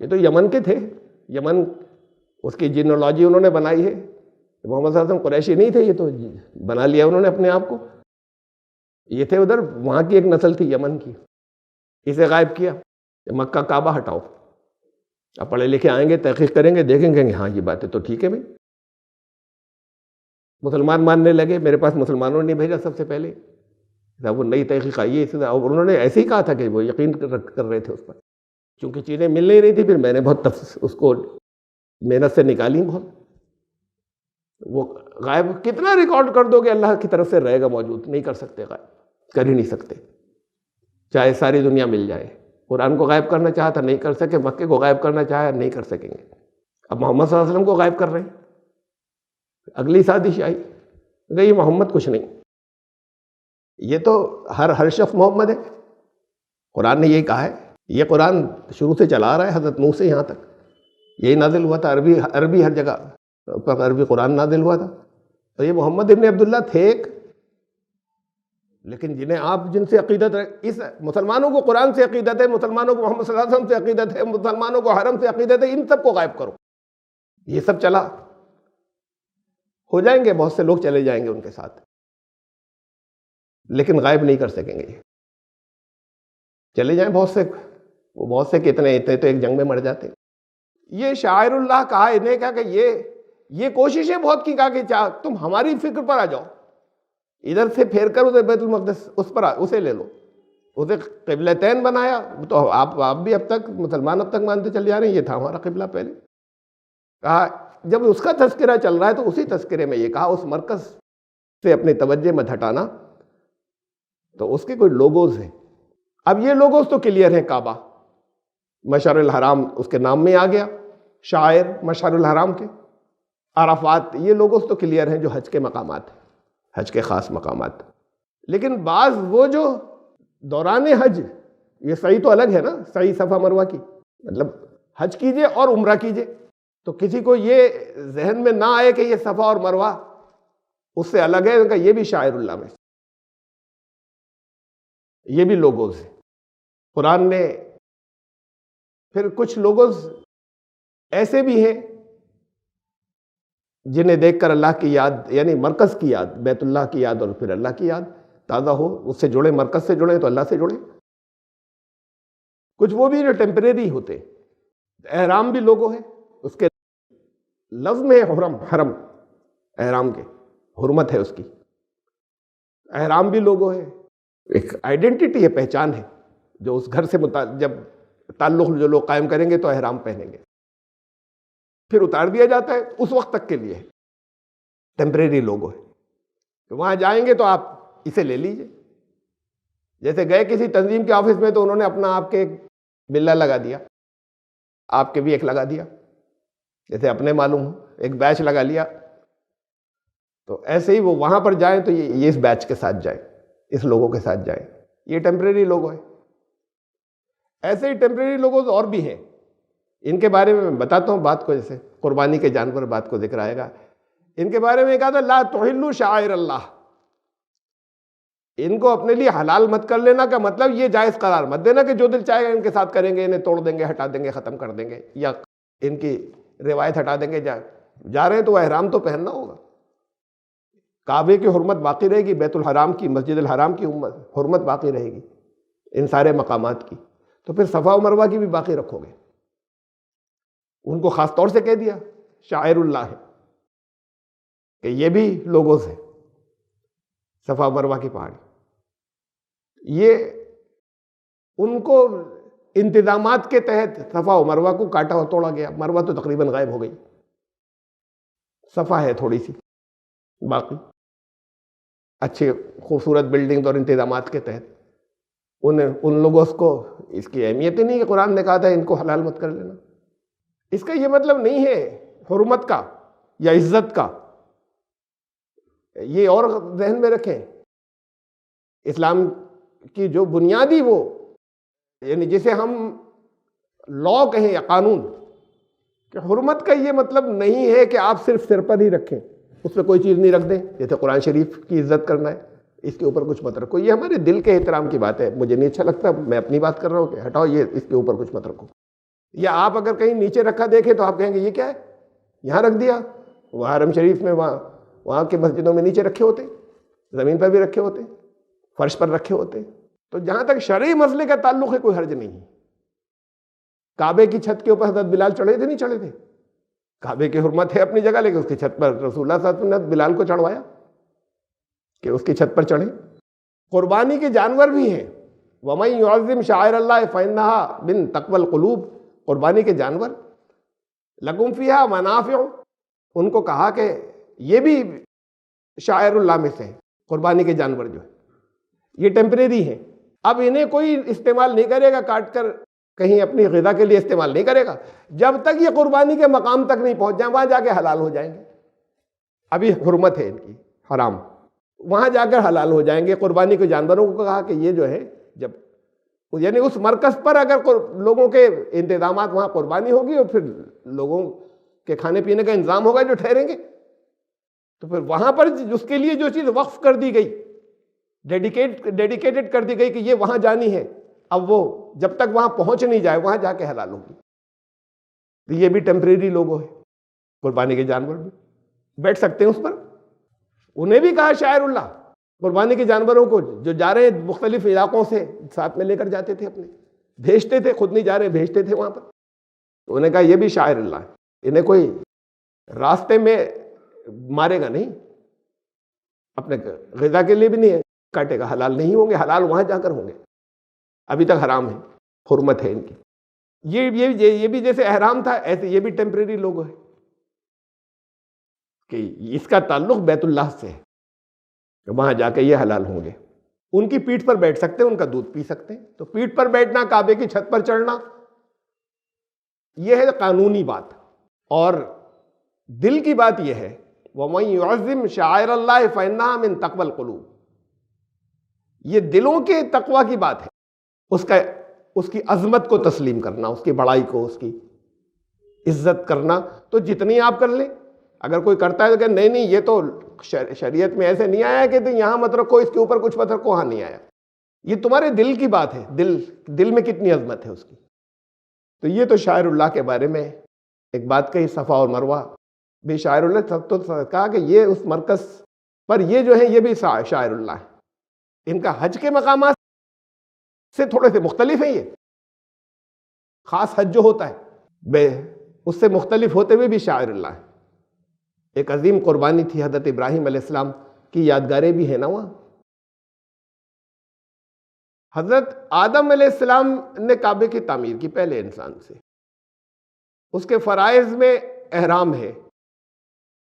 یہ تو یمن کے تھے. یمن اس کی جینولوجی انہوں نے بنائی ہے. محمد صلی اللہ علیہ وسلم قریشی نہیں تھے. یہ تو بنا لیا انہوں نے اپنے آپ کو. یہ تھے ادھر وہاں کی ایک نسل تھی یمن کی. اسے غائب کیا. مکہ کعبہ ہٹاؤ. اب پڑھے لکھے آئیں گے تحقیق کریں گے دیکھیں گے ہاں یہ باتیں تو ٹھیک ہے بھائی. مسلمان ماننے لگے. میرے پاس مسلمانوں نے بھیجا سب سے پہلے. وہ نئی تحقیق آئی ہے اور انہوں نے ایسے ہی کہا تھا کہ وہ یقین کر رہے تھے اس پر. چونکہ چیزیں مل نہیں رہی تھی پھر میں نے بہت اس کو محنت سے نکالی بہت. وہ غائب کتنا ریکارڈ کر دو گے اللہ کی طرف سے رہے گا موجود. نہیں کر سکتے غائب. کر ہی نہیں سکتے چاہے ساری دنیا مل جائے. قرآن کو غائب کرنا چاہا تھا نہیں کر سکے. مکے کو غائب کرنا چاہا نہیں کر سکیں گے. اب محمد صلی اللہ علیہ وسلم کو غائب کر رہے ہیں. اگلی سازش آئی یہ محمد کچھ نہیں. یہ تو ہر شخص محمد ہے. قرآن نے یہی کہا ہے. یہ قرآن شروع سے چلا آ رہا ہے حضرت نوح سے یہاں تک. یہی نازل ہوا تھا. عربی ہر جگہ پر عربی قرآن نازل ہوا تھا. تو یہ محمد ابن عبداللہ تھے ایک. لیکن جن سے عقیدت اس مسلمانوں کو قرآن سے عقیدت ہے. مسلمانوں کو محمد صلی اللہ علیہ وسلم سے عقیدت ہے. مسلمانوں کو حرم سے عقیدت ہے. ان سب کو غائب کرو. یہ سب چلا ہو جائیں گے. بہت سے لوگ چلے جائیں گے ان کے ساتھ لیکن غائب نہیں کر سکیں گے. چلے جائیں بہت سے کتنے تو ایک جنگ میں مر جاتے. یہ شاعر اللہ کہا. انہیں کہا کہ یہ کوششیں بہت کی. کہا کہ تم ہماری فکر پر آ جاؤ. ادھر سے پھیر کر ادھر بیت المقدس اس پر اسے لے لو. اسے قبلتین بنایا، تو آپ بھی اب تک مسلمان اب تک مانتے چلے جا رہے ہیں یہ تھا ہمارا قبلہ پہلے. کہا جب اس کا تذکرہ چل رہا ہے تو اسی تذکرے میں یہ کہا اس مرکز سے اپنی توجہ مت ہٹانا. تو اس کے کوئی لوگوز ہیں. اب یہ لوگوز تو کلیئر ہیں، کعبہ، مشعر الحرام اس کے نام میں آ گیا، شاعر مشعر الحرام کے، عرفات، یہ لوگوز تو کلیئر ہیں جو حج کے مقامات ہیں، حج کے خاص مقامات. لیکن بعض وہ جو دوران حج، یہ سعی تو الگ ہے نا، سعی صفا مروہ کی، مطلب حج کیجئے اور عمرہ کیجئے. تو کسی کو یہ ذہن میں نہ آئے کہ یہ صفا اور مروہ اس سے الگ ہے، ان کا یہ بھی شاعر اللہ میں، یہ بھی لوگوز ہیں. قرآن نے پھر کچھ لوگوز ایسے بھی ہیں جنہیں دیکھ کر اللہ کی یاد، یعنی مرکز کی یاد، بیت اللہ کی یاد اور پھر اللہ کی یاد تازہ ہو، اس سے جڑے، مرکز سے جڑے تو اللہ سے جڑے. کچھ وہ بھی جو ٹیمپریری ہوتے. احرام بھی لوگو ہے، اس کے لفظ میں حرم، احرام کے حرمت ہے اس کی. احرام بھی لوگو ہے، ایک آئیڈینٹی ہے، پہچان ہے، جو اس گھر سے جب تعلق جو لوگ قائم کریں گے تو احرام پہنیں گے، پھر اتار دیا جاتا ہے، اس وقت تک کے لیے ٹیمپریری لوگو ہے. تو وہاں جائیں گے تو آپ اسے لے لیجئے. جیسے گئے کسی تنظیم کے آفس میں تو انہوں نے اپنا آپ کے ایک بلہ لگا دیا، آپ کے بھی ایک لگا دیا، جیسے اپنے معلوم ہو، ایک بیچ لگا لیا. تو ایسے ہی وہ وہاں پر جائیں تو یہ اس بیچ کے ساتھ جائیں، اس لوگوں کے ساتھ جائیں. یہ ٹیمپریری لوگو ہے. ایسے ہی ٹیمپریری لوگوں اور بھی ہیں، ان کے بارے میں بتاتا ہوں بات کو. جیسے قربانی کے جانور بات کو ذکر آئے گا، ان کے بارے میں کہا تھا لا تحلوا شعائر اللہ، ان کو اپنے لیے حلال مت کر لینا، کا مطلب یہ جائز قرار مت دینا کہ جو دل چاہے گا ان کے ساتھ کریں گے، انہیں توڑ دیں گے، ہٹا دیں گے، ختم کر دیں گے، یا ان کی روایت ہٹا دیں گے. جا رہے ہیں تو احرام تو پہننا ہوگا. کعبے کی حرمت باقی رہے گی، بیت الحرام کی، مسجد الحرام کی حرمت باقی رہے گی، ان سارے مقامات کی. تو پھر صفا و مروہ کی بھی باقی رکھو گے. ان کو خاص طور سے کہہ دیا شاعر اللہ ہے، کہ یہ بھی لوگوز ہیں، صفا و مروہ کی پہاڑی. یہ ان کو انتظامات کے تحت صفا و مروہ کو کاٹا اور توڑا گیا. مروہ تو تقریباً غائب ہو گئی، صفا ہے تھوڑی سی باقی، اچھے خوبصورت بلڈنگ اور انتظامات کے تحت. ان لوگوں کو اس کی اہمیت ہی نہیں کہ قرآن نے کہا تھا ان کو حلال مت کر لینا. اس کا یہ مطلب نہیں ہے حرمت کا یا عزت کا، یہ اور ذہن میں رکھیں. اسلام کی جو بنیادی وہ، یعنی جسے ہم لا کہیں یا قانون، کہ حرمت کا یہ مطلب نہیں ہے کہ آپ صرف سر پر ہی رکھیں، اس پہ کوئی چیز نہیں رکھ دیں. جیسے قرآن شریف کی عزت کرنا ہے، اس کے اوپر کچھ مت رکھو. یہ ہمارے دل کے احترام کی بات ہے، مجھے نہیں اچھا لگتا، میں اپنی بات کر رہا ہوں کہ ہٹاؤ یہ، اس کے اوپر کچھ مت رکھو. یا آپ اگر کہیں نیچے رکھا دیکھیں تو آپ کہیں گے یہ کیا ہے، یہاں رکھ دیا. وہ حرم شریف میں وہاں کے مسجدوں میں نیچے رکھے ہوتے، زمین پر بھی رکھے ہوتے، فرش پر رکھے ہوتے. تو جہاں تک شرعی مسئلے کا تعلق ہے کوئی حرج نہیں ہے. کعبے کی چھت کے اوپر حضرت بلال چڑھے تھے نہیں چڑھے تھے؟ کعبے کی حرمت ہے اپنی جگہ، لیکن اس کی چھت پر رسول اللہ صلی اللہ علیہ وسلم نے بلال کو چڑھوایا کہ اس کی چھت پر چڑھے. قربانی کے جانور بھی ہیں، وَمَن يُعَظِّمْ شَعَائِرَ اللَّهِ فَإِنَّهَا مِن تَقْوَى الْقُلُوبِ. قربانی کے جانور لَكُمْ فِيهَا مَنَافِعُ، ان کو کہا کہ یہ بھی شاعر اللہ میں سے ہیں. قربانی کے جانور جو ہیں یہ ٹیمپریری ہیں، اب انہیں کوئی استعمال نہیں کرے گا، کاٹ کر کہیں اپنی غذا کے لیے استعمال نہیں کرے گا جب تک یہ قربانی کے مقام تک نہیں پہنچ جائیں. وہاں جا کے حلال ہو جائیں گے، ابھی حرمت ہے ان کی، حرام، وہاں جا کر حلال ہو جائیں گے. قربانی کے جانوروں کو کہا کہ یہ جو ہے، جب یعنی اس مرکز پر اگر لوگوں کے انتظامات، وہاں قربانی ہوگی اور پھر لوگوں کے کھانے پینے کا انتظام ہوگا جو ٹھہریں گے، تو پھر وہاں پر اس کے لیے جو چیز وقف کر دی گئی، ڈیڈیکیٹڈ کر دی گئی کہ یہ وہاں جانی ہے، اب وہ جب تک وہاں پہنچ نہیں جائے وہاں جا کے حلال ہوگی. تو یہ بھی ٹیمپریری لوگو ہے. قربانی کے جانور بھی بیٹھ سکتے ہیں اس پر. انہیں بھی کہا شاعر اللہ. قربانی کے جانوروں کو جو جا رہے ہیں مختلف علاقوں سے ساتھ میں لے کر جاتے تھے، اپنے بھیجتے تھے، خود نہیں جا رہے بھیجتے تھے وہاں پر. تو انہیں کہا یہ بھی شاعر اللہ ہے، انہیں کوئی راستے میں مارے گا نہیں، اپنے غذا کے لیے بھی نہیں کاٹے گا، حلال نہیں ہوں گے، حلال وہاں جا کر ہوں گے. ابھی تک حرام ہے، حرمت ہے ان کی. یہ بھی جیسے احرام تھا، ایسے یہ بھی ٹیمپریری لوگو ہے کہ اس کا تعلق بیت اللہ سے ہے، وہاں جا کے یہ حلال ہوں گے. ان کی پیٹھ پر بیٹھ سکتے ہیں، ان کا دودھ پی سکتے ہیں. تو پیٹھ پر بیٹھنا، کعبے کی چھت پر چڑھنا، یہ ہے قانونی بات. اور دل کی بات یہ ہے وَمَن يُعَظِّمْ شَعَائِرَ اللَّهِ فَإِنَّهَا مِن تَقْوَى الْقُلُوبِ. یہ دلوں کے تقوی کی بات ہے. اس کی عظمت کو تسلیم کرنا، اس کی بڑائی کو، اس کی عزت کرنا. تو جتنی آپ کر لیں. اگر کوئی کرتا ہے تو کہ نہیں یہ تو شریعت میں ایسے نہیں آیا کہ یہاں مت رکھو، اس کے اوپر کچھ مت رکھو، وہاں نہیں آیا. یہ تمہارے دل کی بات ہے، دل میں کتنی عظمت ہے اس کی. تو یہ تو شاعر اللہ کے بارے میں ایک بات کہی. صفا اور مروہ بھی شاعر اللہ، سب تو کہا کہ یہ اس مرکز پر یہ جو ہے یہ بھی شاعر اللہ ہے. ان کا حج کے مقامات سے تھوڑے سے مختلف ہیں. یہ خاص حج جو ہوتا ہے اس سے مختلف ہوتے ہوئے بھی شاعر اللہ ہے. ایک عظیم قربانی تھی حضرت ابراہیم علیہ السلام کی، یادگاریں بھی ہیں نا وہاں. حضرت آدم علیہ السلام نے کعبے کی تعمیر کی پہلے انسان سے. اس کے فرائض میں احرام ہے،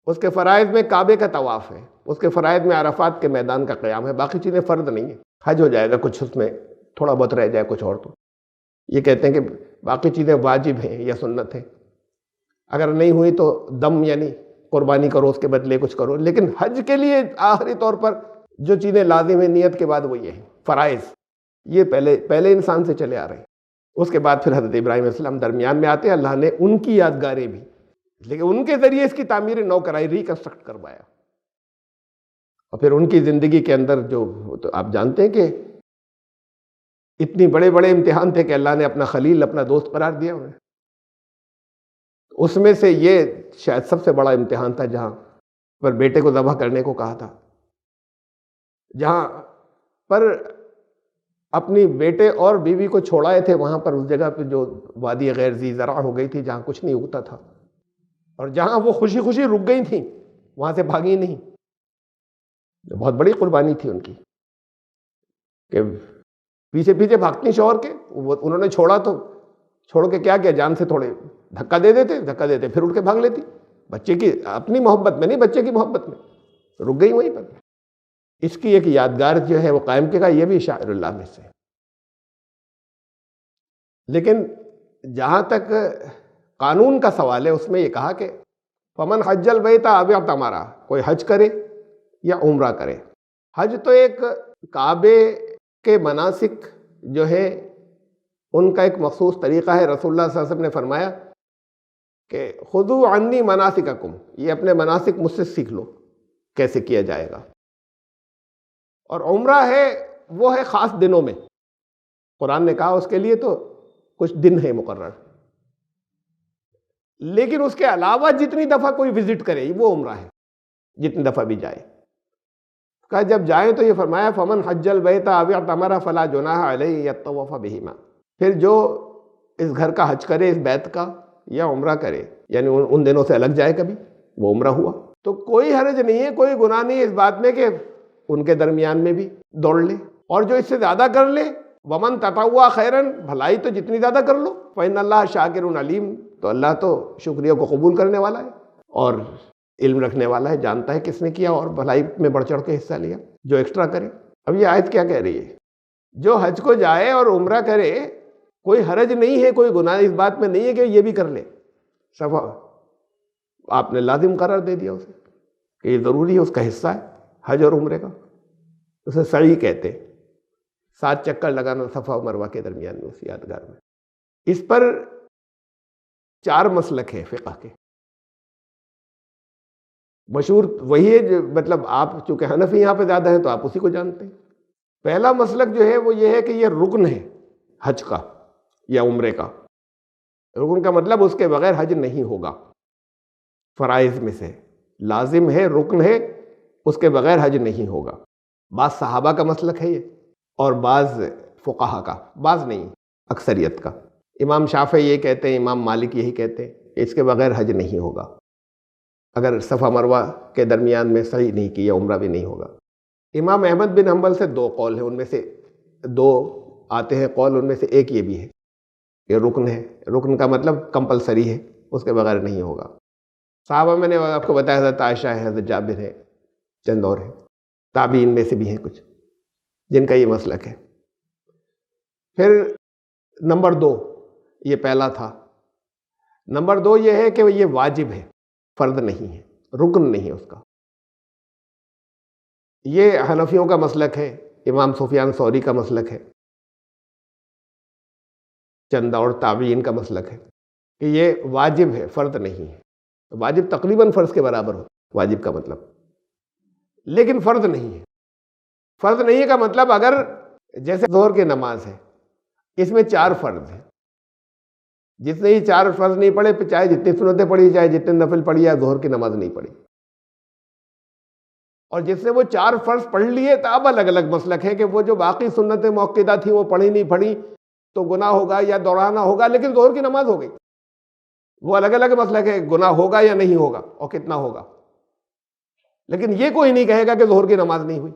اس کے فرائض میں کعبے کا طواف ہے، اس کے فرائض میں عرفات کے میدان کا قیام ہے. باقی چیزیں فرض نہیں ہیں. حج ہو جائے گا کچھ اس میں تھوڑا بہت رہ جائے کچھ اور. تو یہ کہتے ہیں کہ باقی چیزیں واجب ہیں یا سنت ہیں. اگر نہیں ہوئی تو دم یعنی قربانی کرو، اس کے بدلے کچھ کرو. لیکن حج کے لیے آخری طور پر جو چیزیں لازم ہیں نیت کے بعد وہ یہ ہیں فرائض. یہ پہلے انسان سے چلے آ رہے ہیں. اس کے بعد پھر حضرت ابراہیم علیہ السلام درمیان میں آتے ہیں. اللہ نے ان کی یادگاریں بھی، لیکن ان کے ذریعے اس کی تعمیر نو کرائی، ریکنسٹرکٹ کروایا. اور پھر ان کی زندگی کے اندر جو تو آپ جانتے ہیں کہ اتنی بڑے بڑے امتحان تھے کہ اللہ نے اپنا خلیل، اپنا دوست قرار دیا انہیں. اس میں سے یہ شاید سب سے بڑا امتحان تھا جہاں پر بیٹے کو ذبح کرنے کو کہا تھا، جہاں پر اپنی بیٹے اور بیوی کو چھوڑائے تھے. وہاں پر اس جگہ پہ جو وادی غیر ذی زرع ہو گئی تھی، جہاں کچھ نہیں اگتا تھا، اور جہاں وہ خوشی خوشی رک گئی تھیں، وہاں سے بھاگی نہیں. بہت بڑی قربانی تھی ان کی کہ پیچھے پیچھے بھاگتی شوہر کے. انہوں نے چھوڑا تو چھوڑ کے کیا کیا، جان سے تھوڑے دھکا دے دیتے پھر اٹھ کے بھاگ لیتی. بچے کی اپنی محبت میں نہیں، بچے کی محبت میں رک گئی وہیں پر. اس کی ایک یادگار جو ہے وہ قائم کیا. یہ بھی شاعر اللہ میں سے. لیکن جہاں تک قانون کا سوال ہے، اس میں یہ کہا کہ فمن حج البیت او اعتمر، کوئی حج کرے یا عمرہ کرے. حج تو ایک کعبے کے مناسک جو ہے ان کا ایک مخصوص طریقہ ہے. رسول اللہ صلی اللہ علیہ وسلم نے فرمایا کہ خذوا عنی مناسککم، یہ اپنے مناسک مجھ سے سیکھ لو کیسے کیا جائے گا. اور عمرہ ہے وہ ہے خاص دنوں میں. قرآن نے کہا اس کے لیے تو کچھ دن ہے مقرر، لیکن اس کے علاوہ جتنی دفعہ کوئی وزٹ کرے وہ عمرہ ہے، جتنی دفعہ بھی جائے. کہا جب جائیں تو یہ فرمایا فمن حج البیت او اعتمر فلا جناح علیہ یطوف بہما. پھر جو اس گھر کا حج کرے، اس بیت کا، یا عمرہ کرے، یعنی ان دنوں سے الگ جائے کبھی، وہ عمرہ ہوا. تو کوئی حرج نہیں ہے، کوئی گناہ نہیں ہے اس بات میں کہ ان کے درمیان میں بھی دوڑ لے. اور جو اس سے زیادہ کر لے، ومن تطوع خیرا، بھلائی تو جتنی زیادہ کر لو، فإن اللہ شاکر علیم، تو اللہ تو شکریہ کو قبول کرنے والا ہے اور علم رکھنے والا ہے، جانتا ہے کس نے کیا اور بھلائی میں بڑھ چڑھ کے حصہ لیا جو ایکسٹرا کرے. اب یہ آیت کیا کہہ رہی ہے؟ جو حج کو جائے اور عمرہ کرے کوئی حرج نہیں ہے، کوئی گناہ اس بات میں نہیں ہے کہ یہ بھی کر لے. صفا آپ نے لازم قرار دے دیا اسے کہ یہ ضروری ہے، اس کا حصہ ہے حج اور عمرے کا. اسے سعی کہتے، 7 چکر لگانا صفا و مروہ کے درمیان میں اس یادگار میں. اس پر 4 مسلک ہیں فقہ کے. مشہور وہی ہے جو مطلب آپ چونکہ حنفی یہاں پہ زیادہ ہیں تو آپ اسی کو جانتے ہیں. پہلا مسلک جو ہے وہ یہ ہے کہ یہ رکن ہے حج کا یا عمرے کا. رکن کا مطلب اس کے بغیر حج نہیں ہوگا. فرائض میں سے لازم ہے، رکن ہے، اس کے بغیر حج نہیں ہوگا. بعض صحابہ کا مسلک ہے یہ، اور بعض فقہا کا، بعض نہیں اکثریت کا. امام شافعی یہ کہتے ہیں، امام مالک یہی کہتے ہیں کہ اس کے بغیر حج نہیں ہوگا اگر صفا مروہ کے درمیان میں سعی نہیں کی یا عمرہ بھی نہیں ہوگا. امام احمد بن حنبل سے 2 قول ہیں، ان میں سے 2 آتے ہیں قول، ان میں سے ایک یہ بھی ہے یہ رکن ہے. رکن کا مطلب کمپلسری ہے، اس کے بغیر نہیں ہوگا. صحابہ میں نے آپ کو بتایا حضرت عائشہ ہے، حضرت جابر ہے، چند اور ہیں. تابعین میں سے بھی ہیں کچھ جن کا یہ مسلک ہے. پھر نمبر 2، یہ پہلا تھا. نمبر 2 یہ ہے کہ یہ واجب ہے، فرض نہیں ہے، رکن نہیں ہے اس کا. یہ حنفیوں کا مسلک ہے، امام سفیان ثوری کا مسلک ہے، چند اور تابعین کا مسلک ہے کہ یہ واجب ہے، فرض نہیں ہے. واجب تقریباً فرض کے برابر ہو، واجب کا مطلب، لیکن فرض نہیں ہے. فرض نہیں ہے کا مطلب اگر جیسے ظہر کی نماز ہے، اس میں 4 فرض ہیں. جس نے یہ 4 فرض نہیں پڑھے، پھر چاہے جتنی سنتیں پڑھی، چاہے جتنے نفل پڑھی، یا ظہر کی نماز نہیں پڑھی. اور جس نے وہ 4 فرض پڑھ لیے، تو اب الگ الگ مسلک ہے کہ وہ جو باقی سنتیں مؤکدہ تھیں وہ پڑھی نہیں پڑھی تو گناہ ہوگا یا دوہرانا ہوگا، لیکن ظہر کی نماز ہو گئی. وہ الگ الگ مسلک ہے، گناہ ہوگا یا نہیں ہوگا اور کتنا ہوگا. لیکن یہ کوئی نہیں کہے گا کہ ظہر کی نماز نہیں ہوئی.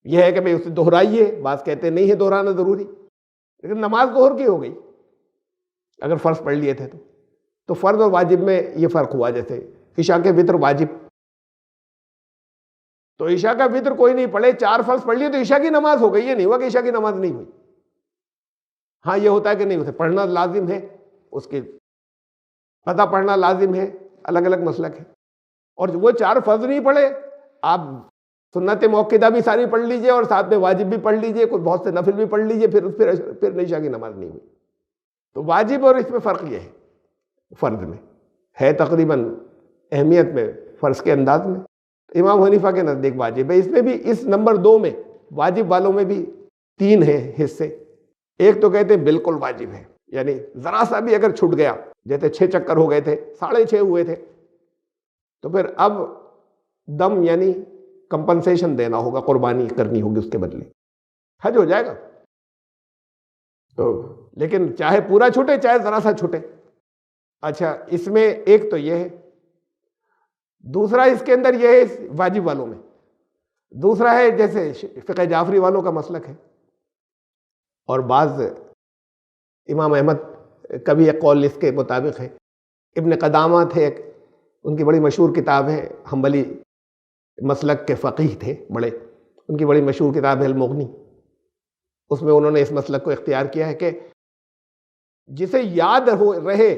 یہ ہے کہ بھئی اسے دہرائیے، بعض کہتے نہیں ہے دہرانا ضروری، لیکن نماز ظہر کی ہو گئی اگر فرض پڑھ لیے تھے تو فرض اور واجب میں یہ فرق ہوا. جیسے عشاء کے وتر واجب، تو عشاء کا وتر کوئی نہیں پڑھے، 4 فرض پڑھ لیے تو عشاء کی نماز ہو گئی. یہ نہیں ہوا کہ عشاء کی نماز نہیں ہوئی. ہاں یہ ہوتا ہے کہ نہیں، اسے پڑھنا لازم ہے، اس کے پتہ پڑھنا لازم ہے، الگ الگ مسلک ہے. اور وہ 4 فرض نہیں پڑھے، آپ سنت مؤکدہ بھی ساری پڑھ لیجئے اور ساتھ میں واجب بھی پڑھ لیجئے، کوئی بہت سے نفل بھی پڑھ لیجئے، پھر عشاء کی نماز نہیں ہوئی. تو واجب اور اس میں فرق یہ ہے، فرض میں ہے تقریباً اہمیت میں فرض کے انداز میں. امام حنیفہ کے نزدیک واجب ہے. اس میں بھی اس نمبر 2 میں واجب والوں میں بھی 3 ہیں حصے. ایک تو کہتے ہیں بالکل واجب ہے، یعنی ذرا سا بھی اگر چھٹ گیا، جیسے 6 چکر ہو گئے تھے، 6.5 ہوئے تھے، تو پھر اب دم یعنی کمپنسیشن دینا ہوگا، قربانی کرنی ہوگی اس کے بدلے، حج ہو جائے گا. تو لیکن چاہے پورا چھوٹے چاہے ذرا سا چھوٹے. اچھا، اس میں ایک تو یہ ہے. دوسرا اس کے اندر یہ ہے واجب والوں میں. دوسرا ہے جیسے فقہ جعفری والوں کا مسلک ہے، اور بعض امام احمد کا بھی ایک قول اس کے مطابق ہے. ابن قدامہ تھے ایک، ان کی بڑی مشہور کتاب ہے، حنبلی مسلک کے فقیہ تھے بڑے، ان کی بڑی مشہور کتاب ہے المغنی. اس میں انہوں نے اس مسلک کو اختیار کیا ہے کہ جسے یاد رہے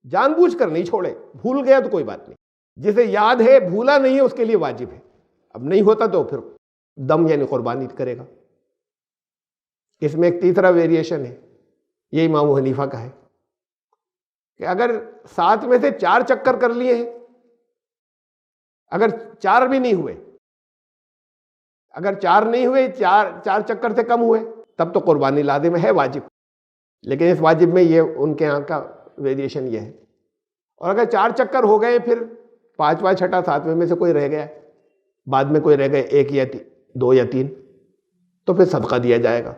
جان بوجھ کر نہیں چھوڑے، بھول گیا تو کوئی بات نہیں. جسے یاد ہے بھولا نہیں ہے اس کے لیے واجب ہے. اب نہیں ہوتا تو پھر دم یعنی قربانی کرے گا. اس میں ایک تیسرا ویریشن ہے، یہ امام حنیفہ کا ہے کہ اگر 7 میں سے 4 چکر کر لیے ہیں، اگر 4 بھی نہیں ہوئے، اگر 4 نہیں ہوئے، 4 چکر سے کم ہوئے، تب تو قربانی لازم ہے، واجب. لیکن اس واجب میں یہ ان کے یہاں کا ویریشن یہ ہے. اور اگر 4 چکر ہو گئے، پھر 5واں 6واں 7ویں میں سے کوئی رہ گیا، بعد میں کوئی رہ گئے 1 یا 2 یا 3، تو پھر صدقہ دیا جائے گا.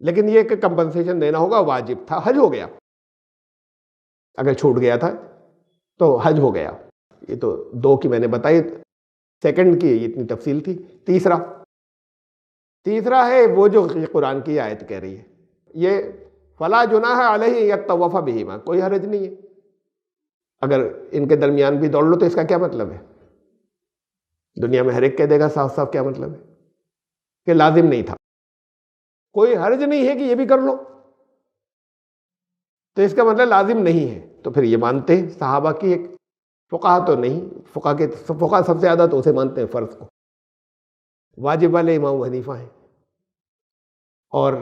لیکن یہ کہ کمپنسیشن دینا ہوگا، واجب تھا، حج ہو گیا. اگر چھوٹ گیا تھا تو حج ہو گیا. یہ تو 2 کی میں نے بتائی، سیکنڈ کی اتنی تفصیل تھی. تیسرا ہے وہ جو قرآن کی آیت کہہ رہی ہے، یہ فلا جناح علیہ یطوف بہما، کوئی حرج نہیں ہے اگر ان کے درمیان بھی دوڑ لو. تو اس کا کیا مطلب ہے؟ دنیا میں ہر ایک کہہ دے گا صاف صاف کیا مطلب ہے کہ لازم نہیں تھا، کوئی حرج نہیں ہے کہ یہ بھی کر لو. تو اس کا مطلب لازم نہیں ہے. تو پھر یہ مانتے ہیں صحابہ کی ایک، فقہا تو نہیں، فقہا سب سے زیادہ تو اسے مانتے ہیں فرض کو. واجب والے امام حنیفہ ہیں، اور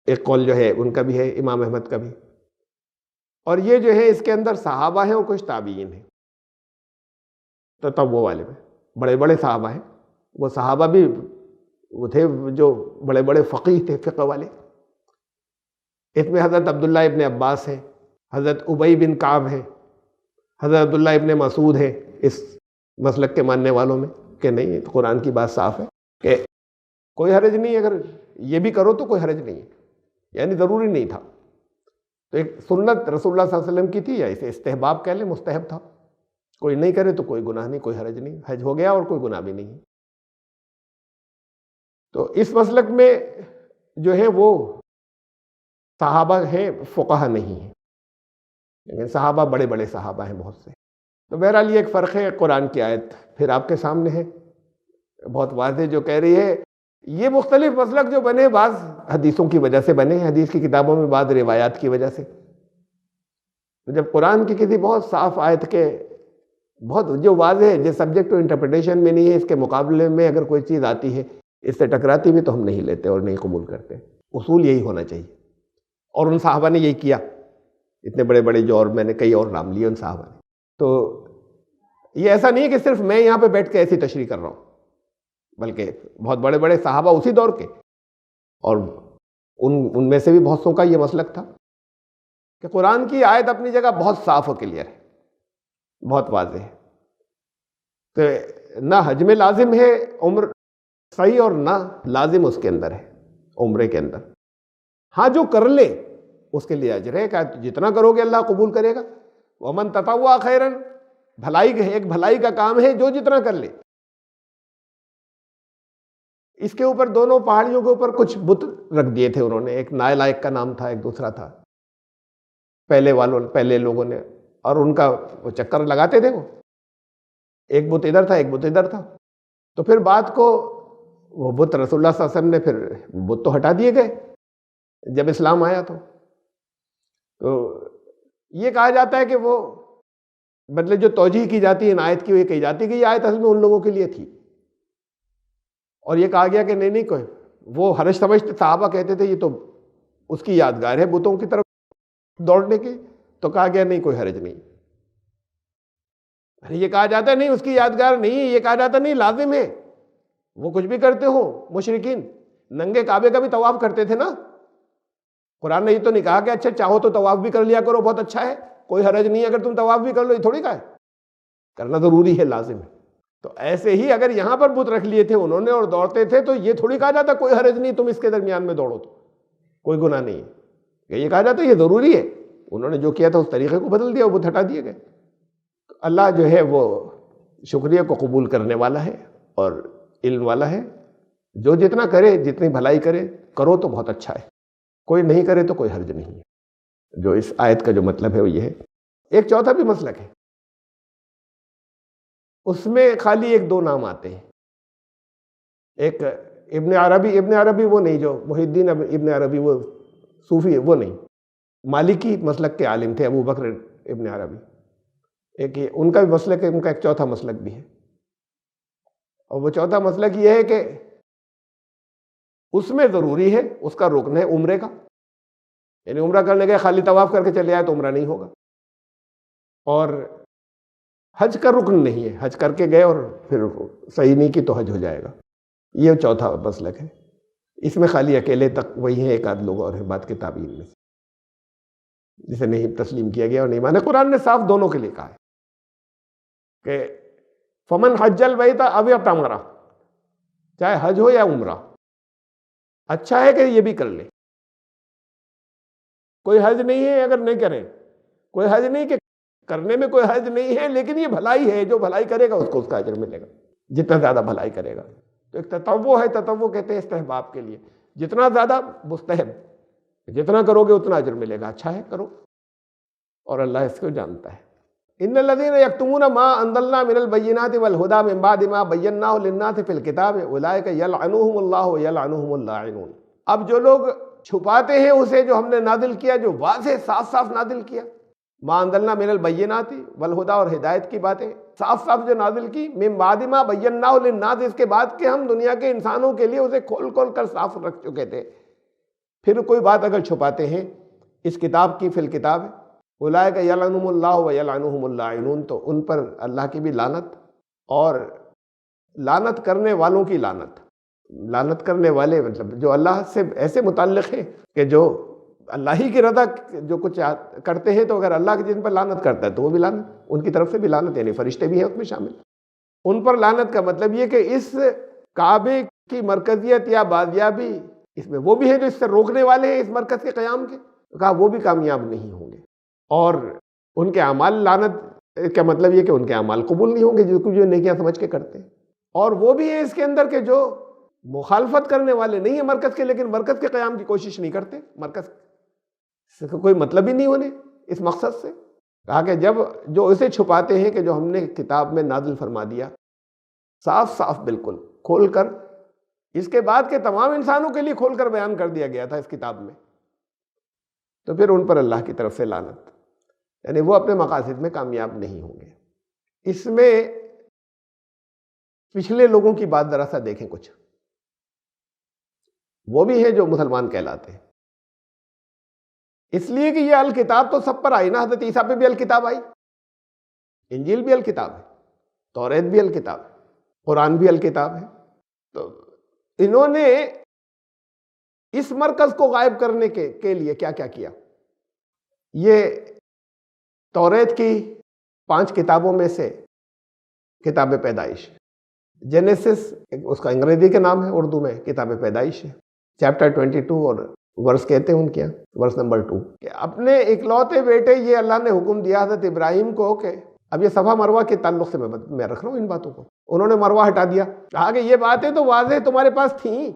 ایک قول جو ہے ان کا بھی ہے، امام احمد کا بھی. اور یہ جو ہے اس کے اندر صحابہ ہیں اور کچھ تابعین ہیں. تو تب وہ والے میں بڑے بڑے صحابہ ہیں، وہ صحابہ بھی وہ تھے جو بڑے بڑے فقیہ تھے، فقہ والے. اس میں حضرت عبداللہ ابن عباس ہیں، حضرت ابی بن کعب ہیں، حضرت عبداللہ ابن مسعود ہیں اس مسلک کے ماننے والوں میں کہ نہیں، تو قرآن کی بات صاف ہے کہ کوئی حرج نہیں ہے، اگر یہ بھی کرو تو کوئی حرج نہیں ہے، یعنی ضروری نہیں تھا. تو ایک سنت رسول اللہ صلی اللہ علیہ وسلم کی تھی، یا اسے استحباب کہہ لیں، مستحب تھا. کوئی نہیں کرے تو کوئی گناہ نہیں، کوئی حرج نہیں، حج ہو گیا اور کوئی گناہ بھی نہیں. تو اس مسلک میں جو ہے وہ صحابہ ہیں، فقہا نہیں ہیں، لیکن صحابہ بڑے بڑے صحابہ ہیں بہت سے. تو بہرحال یہ ایک فرق ہے. قرآن کی آیت پھر آپ کے سامنے ہے بہت واضح، جو کہہ رہی ہے یہ مختلف مسلک جو بنے، بعض حدیثوں کی وجہ سے بنے، حدیث کی کتابوں میں بعض روایات کی وجہ سے. جب قرآن کی کسی بہت صاف آیت کے بہت جو واضح ہے، جو سبجیکٹ ٹو انٹرپریٹیشن میں نہیں ہے، اس کے مقابلے میں اگر کوئی چیز آتی ہے اس سے ٹکراتی بھی، تو ہم نہیں لیتے اور نہیں قبول کرتے. اصول یہی ہونا چاہیے، اور ان صحابہ نے یہی کیا. اتنے بڑے بڑے جو، اور میں نے کئی اور نام لیے ان صحابہ نے. تو یہ ایسا نہیں ہے کہ صرف میں یہاں پہ بیٹھ کے ایسی تشریح کر رہا ہوں، بلکہ بہت بڑے بڑے صحابہ اسی دور کے، اور ان میں سے بھی بہت سوں کا یہ مسلک تھا کہ قرآن کی آیت اپنی جگہ بہت صاف اور کلیئر ہے، بہت واضح ہے. تو نہ حج میں لازم ہے عمر صحیح، اور نہ لازم اس کے اندر ہے عمرے کے اندر. ہاں جو کر لے اس کے لیے اجر ہے، کہ جتنا کرو گے اللہ قبول کرے گا. ومن تطوع خیرا، بھلائی ایک بھلائی کا کام ہے جو جتنا کر لے. اس کے اوپر دونوں پہاڑیوں کے اوپر کچھ بت رکھ دیے تھے انہوں نے. ایک نائلائق کا نام تھا، ایک دوسرا تھا پہلے لوگوں نے، اور ان کا وہ چکر لگاتے تھے. وہ ایک بت ادھر تھا، ایک بت ادھر تھا. تو پھر بعد کو وہ بت رسول اللہ صلی اللہ علیہ وسلم نے، پھر بت تو ہٹا دیے گئے جب اسلام آیا. تو یہ کہا جاتا ہے کہ وہ مطلب جو توجیہ کی جاتی ہے ان آیت کی، وہ یہ کہی جاتی ہے کہ یہ آیت اصل میں ان لوگوں کے لیے تھی. اور یہ کہا گیا کہ نہیں کوئی وہ حرج سمجھتے، صحابہ کہتے تھے یہ تو اس کی یادگار ہے بتوں کی طرف دوڑنے کی. تو کہا گیا نہیں، کوئی حرج نہیں. یہ کہا جاتا ہے نہیں اس کی یادگار نہیں، یہ کہا جاتا نہیں لازم ہے. وہ کچھ بھی کرتے ہو، مشرکین ننگے کعبے کا بھی طواف کرتے تھے نا. قرآن نے یہ تو نہیں کہا کہ اچھا چاہو تو طواف بھی کر لیا کرو، بہت اچھا ہے، کوئی حرج نہیں اگر تم طواف بھی کر لو. یہ تھوڑی کہا ہے کرنا ضروری ہے، لازم ہے. تو ایسے ہی اگر یہاں پر بت رکھ لیے تھے انہوں نے اور دوڑتے تھے، تو یہ تھوڑی کہا جاتا کوئی حرج نہیں، تم اس کے درمیان میں دوڑو تو کوئی گناہ نہیں ہے. یہ کہا جاتا یہ ضروری ہے. انہوں نے جو کیا تھا اس طریقے کو بدل دیا، وہ بت ہٹا دیے گئے. اللہ جو ہے وہ شکریہ کو قبول کرنے والا ہے اور علم والا ہے. جو جتنا کرے، جتنی بھلائی کرے، کرو تو بہت اچھا ہے، کوئی نہیں کرے تو کوئی حرج نہیں ہے. جو اس آیت کا جو مطلب ہے وہ یہ ہے. ایک چوتھا بھی مسلک ہے، اس میں خالی ایک دو نام آتے ہیں. ایک ابن عربی وہ نہیں جو محی الدین ابن عربی وہ صوفی ہے، وہ نہیں. مالکی مسلک کے عالم تھے ابو بکر ابن عربی. ایک ان کا بھی مسلک ہے، ان کا ایک چوتھا مسلک بھی ہے. اور وہ چوتھا مسلک یہ ہے کہ اس میں ضروری ہے، اس کا رکن ہے عمرے کا. یعنی عمرہ کرنے گئے خالی طواف کر کے چلے آئے تو عمرہ نہیں ہوگا. اور حج کا رکن نہیں ہے، حج کر کے گئے اور پھر صحیح نہیں کی تو حج ہو جائے گا. یہ چوتھا مسلک ہے. اس میں خالی اکیلے تک وہی ہیں، ایک آدھ لوگ اور ہیں بات کے تابعین میں سے جسے نہیں تسلیم کیا گیا اور نہیں مانے. قرآن نے صاف دونوں کے لیے کہا ہے کہ فمن حج البیت او اعتمر، چاہے حج ہو یا عمرہ، اچھا ہے کہ یہ بھی کر لے. کوئی حج نہیں ہے اگر نہیں کریں، کوئی حج نہیں کہ کرنے میں کوئی حج نہیں ہے، لیکن یہ بھلائی ہے. جو بھلائی کرے گا اس کو اس کا اجر ملے گا، جتنا زیادہ بھلائی کرے گا. تو ایک تطوع ہے، تطوع کہتے ہیں استحباب کے لیے. جتنا زیادہ مستحب، جتنا کرو گے اتنا اجر ملے گا. اچھا ہے کرو، اور اللہ اس کو جانتا ہے. ان الذين يكتمون ما انزلنا من البينات والهدى من بعد ما بيناه للناس في الكتاب اولئك يلعنهم الله ويلعنهم اللاعنون. اب جو لوگ چھپاتے ہیں اسے جو ہم نے نازل کیا، جو واضح صاف صاف نازل کیا، ما انزلنا من البینات والہدی، اور ہدایت کی باتیں صاف صاف جو نازل کی، من بعد ما بیناہ للناس، اس کے بعد کہ ہم دنیا کے انسانوں کے لیے اسے کھول کھول کر صاف رکھ چکے تھے. پھر کوئی بات اگر چھپاتے ہیں اس کتاب کی، فی الکتاب، اولئک یلعنہم اللہ ویلعنہم اللاعنون، تو ان پر اللہ کی بھی لعنت اور لعنت کرنے والوں کی لعنت. لعنت کرنے والے مطلب جو اللہ سے ایسے متعلق ہیں کہ جو اللہ ہی کی رضا جو کچھ کرتے ہیں، تو اگر اللہ جن پر لعنت کرتا ہے تو وہ بھی لعنت، ان کی طرف سے بھی لعنت، یعنی فرشتے بھی ہیں اس میں شامل. ان پر لعنت کا مطلب یہ کہ اس کعبے کی مرکزیت یا بازیابی اس میں وہ بھی ہیں جو اس سے روکنے والے ہیں اس مرکز کے قیام کے، کہا وہ بھی کامیاب نہیں ہوں گے. اور ان کے اعمال، لعنت کا مطلب یہ کہ ان کے اعمال قبول نہیں ہوں گے جو نیکیاں سمجھ کے کرتے ہیں. اور وہ بھی ہیں اس کے اندر کہ جو مخالفت کرنے والے نہیں ہیں مرکز کے، لیکن مرکز کے قیام کی کوشش نہیں کرتے، مرکز سے کوئی مطلب ہی نہیں انہیں اس مقصد سے۔ کہا کہ جب جو اسے چھپاتے ہیں کہ جو ہم نے کتاب میں نازل فرما دیا، صاف صاف بالکل کھول کر، اس کے بعد کے تمام انسانوں کے لیے کھول کر بیان کر دیا گیا تھا اس کتاب میں، تو پھر ان پر اللہ کی طرف سے لعنت، یعنی وہ اپنے مقاصد میں کامیاب نہیں ہوں گے۔ اس میں پچھلے لوگوں کی بات ذرا سا دیکھیں کچھ، وہ بھی ہیں جو مسلمان کہلاتے ہیں، اس لیے کہ یہ الکتاب تو سب پر آئی نا، حضرت عیسیٰ پہ بھی الکتاب آئی، انجیل بھی الکتاب ہے، توریت بھی الکتاب ہے، قرآن بھی الکتاب ہے۔ تو انہوں نے اس مرکز کو غائب کرنے کے لیے کیا کیا کیا؟ یہ توریت کی 5 کتابوں میں سے کتاب پیدائش، جینیسس اس کا انگریزی کے نام ہے، اردو میں کتاب پیدائش ہے، چیپٹر 22 اور ورس کہتے ہیں ان کے یہاں، ورس نمبر 2، کہ اپنے اکلوتے بیٹے، یہ اللہ نے حکم دیا حضرت ابراہیم کو کہ اب یہ صفا مروہ کے تعلق سے میں رکھ رہا ہوں ان باتوں کو، انہوں نے مروہ ہٹا دیا، کہا کہ یہ باتیں تو واضح تمہارے پاس تھیں،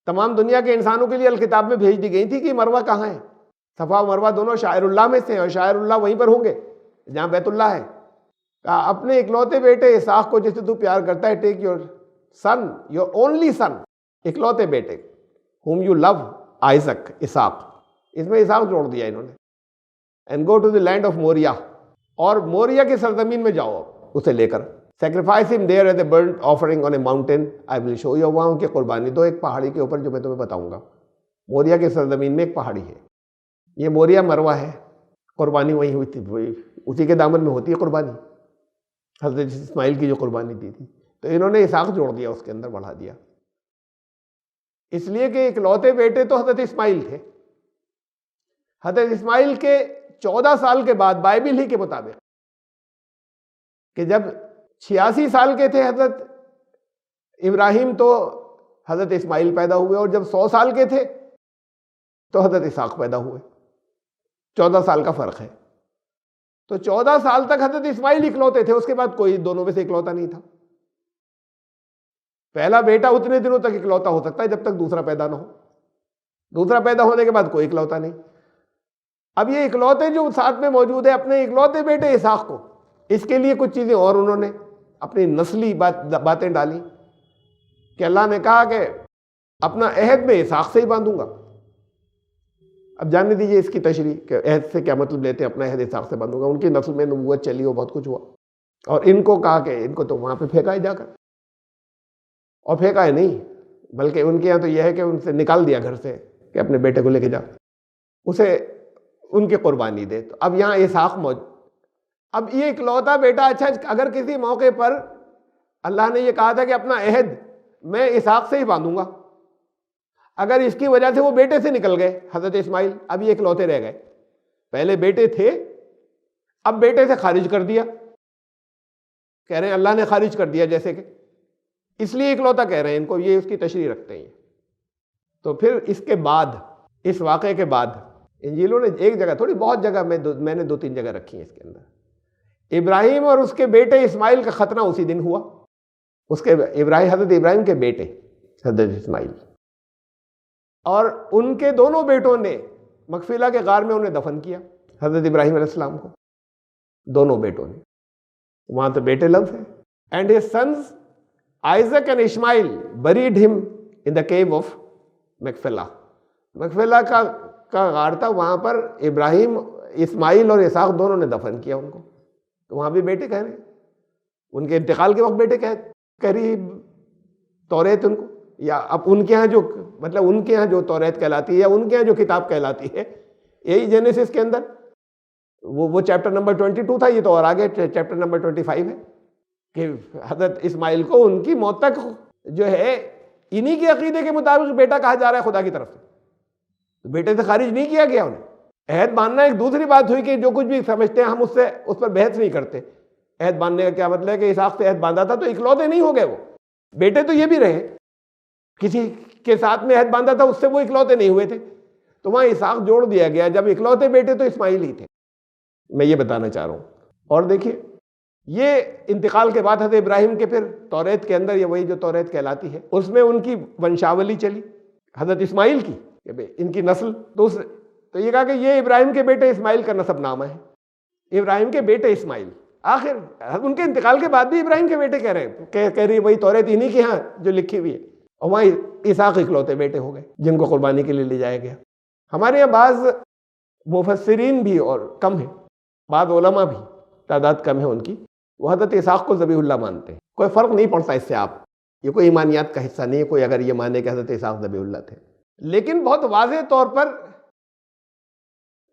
تمام دنیا کے انسانوں کے لیے الکتاب میں بھیج دی گئی تھی کہ مروہ کہاں ہے، صفا و مروہ دونوں شاعر اللہ میں سے ہیں، اور شاعر اللہ وہیں پر ہوں گے جہاں بیت اللہ ہے۔ کہا اپنے اکلوتے بیٹے اسحاق کو جسے تو پیار کرتا ہے، take your son, your only son, اکلوتے بیٹے whom you love، آئزک، اسحاق، اس میں اسحاق جوڑ دیا انہوں نے، and go to the land of Moriah، اور موریا کی سرزمین میں جاؤ اسے لے کر، sacrifice him there as a burnt offering on a mountain I will show you، وہاں ان کی قربانی دو ایک پہاڑی کے اوپر جو میں تمہیں بتاؤں گا۔ موریا کی سرزمین میں ایک پہاڑی ہے، یہ موریا مروہ ہے، قربانی وہیں ہوئی تھی، اسی کے دامن میں ہوتی ہے قربانی، حضرت اسماعیل کی جو قربانی دی تھی، تو انہوں نے اسحاق جوڑ دیا، اس کے اندر بڑھا دیا، اس لیے کہ اکلوتے بیٹے تو حضرت اسماعیل تھے۔ حضرت اسماعیل کے 14 سال کے بعد بائبل ہی کے مطابق، کہ جب 86 سال کے تھے حضرت ابراہیم تو حضرت اسماعیل پیدا ہوئے، اور جب 100 سال کے تھے تو حضرت اسحاق پیدا ہوئے، 14 سال کا فرق ہے۔ تو 14 سال تک حضرت اسماعیل اکلوتے تھے، اس کے بعد کوئی دونوں میں سے اکلوتا نہیں تھا۔ پہلا بیٹا اتنے دنوں تک اکلوتا ہو سکتا ہے جب تک دوسرا پیدا نہ ہو، دوسرا پیدا ہونے کے بعد کوئی اکلوتا نہیں۔ اب یہ اکلوتے جو ساتھ میں موجود ہے، اپنے اکلوتے بیٹے اسحاق کو، اس کے لیے کچھ چیزیں اور انہوں نے اپنی نسلی باتیں ڈالی، کہ اللہ نے کہا کہ اپنا عہد میں اسحاق سے ہی باندھوں گا۔ اب جاننے دیجئے اس کی تشریح کہ عہد سے کیا مطلب لیتے ہیں، اپنا عہد اسحاق سے باندھوں گا۔ ان کی نسل میں نبوت چلی، وہ بہت کچھ ہوا، اور ان کو کہا کہ ان کو تو وہاں پہ پھینکا ہی جا کر، اور پھینکا ہے نہیں بلکہ ان کے یہاں تو یہ ہے کہ ان سے نکال دیا گھر سے، کہ اپنے بیٹے کو لے کے جا، اسے ان کی قربانی دے۔ تو اب یہاں اسحاق موجود، اب یہ اکلوتا بیٹا، اچھا اگر کسی موقع پر اللہ نے یہ کہا تھا کہ اپنا عہد میں اسحاق سے ہی باندھوں گا، اگر اس کی وجہ سے وہ بیٹے سے نکل گئے حضرت اسماعیل، اب یہ اکلوتے رہ گئے، پہلے بیٹے تھے اب بیٹے سے خارج کر دیا، کہہ رہے ہیں اللہ نے خارج کر دیا، جیسے کہ اس لیے اکلوتا کہہ رہے ہیں ان کو، یہ اس کی تشریح رکھتے ہیں۔ تو پھر اس کے بعد، اس واقعے کے بعد، انجیلوں نے ایک جگہ تھوڑی، بہت جگہ میں نے 2-3 جگہ رکھی ہیں اس کے اندر، ابراہیم اور اس کے بیٹے اسماعیل کا ختنہ اسی دن ہوا، اس کے حضرت ابراہیم کے بیٹے حضرت اسماعیل، اور ان کے دونوں بیٹوں نے مغفیلہ کے غار میں انہیں دفن کیا، حضرت ابراہیم علیہ السلام کو، دونوں بیٹوں نے، وہاں تو بیٹے لفظ ہے، and his sons Isaac and Ishmael buried him in the cave of مغفلہ، مغفلہ کا غار تھا، وہاں پر ابراہیم، اسماعیل اور اسحاق دونوں نے دفن کیا ان کو، تو وہاں بھی بیٹے کہہ رہے ہیں، ان کے انتقال کے وقت بیٹے کہہ رہی توریت ان کو، یا اب ان کے ہاں جو، مطلب ان کے ہاں جو توریت کہلاتی ہے، یا ان کے ہاں جو کتاب کہلاتی ہے، یہی جینیسس کے اندر وہ چیپٹر نمبر 22 تھا، یہ تو اور آگے چیپٹر نمبر 25 ہے، کہ حضرت اسماعیل کو ان کی موت تک جو ہے انہی کے عقیدے کے مطابق بیٹا کہا جا رہا ہے خدا کی طرف سے، بیٹے سے خارج نہیں کیا گیا انہیں۔ عہد باندھنا ایک دوسری بات ہوئی کہ جو کچھ بھی سمجھتے ہیں ہم اس پر بحث نہیں کرتے، عہد باندھنے کا کیا مطلب ہے کہ اسحاق سے عہد باندھا تھا تو اکلوتے نہیں ہو گئے، وہ بیٹے تو یہ بھی رہے، کسی کے ساتھ میں عہد باندھا تھا اس سے وہ اکلوتے نہیں ہوئے تھے، تو وہاں اسحاق جوڑ دیا گیا، جب اکلوتے بیٹے تو اسماعیل ہی تھے، میں یہ بتانا چاہ رہا ہوں۔ اور دیکھیے یہ انتقال کے بعد حضرت ابراہیم کے پھر توریت کے اندر، یہ وہی جو توریت کہلاتی ہے، اس میں ان کی ونشاولی چلی حضرت اسماعیل کی کہ بھئی ان کی نسل، تو یہ کہا کہ یہ ابراہیم کے بیٹے اسماعیل کا نسب نامہ ہے، ابراہیم کے بیٹے اسماعیل۔ آخر ان کے انتقال کے بعد بھی ابراہیم کے بیٹے کہہ رہے ہیں، کہہ رہی ہے وہی توریت انہی کے ہاں جو لکھی ہوئی ہے، اور وہاں اسحاق اکلوتے بیٹے ہو گئے جن کو قربانی کے لیے لے جایا گیا۔ ہمارے یہاں بعض مفسرین بھی اور کم ہیں، بعض علماء بھی تعداد کم ہے ان کی، وہ حضرت اسحاق کو ذبیح اللہ مانتے ہیں۔ کوئی فرق نہیں پڑتا اس سے، آپ یہ کوئی ایمانیات کا حصہ نہیں ہے کوئی اگر یہ مانے کہ حضرت اسحاق ذبیح اللہ تھے، لیکن بہت واضح طور پر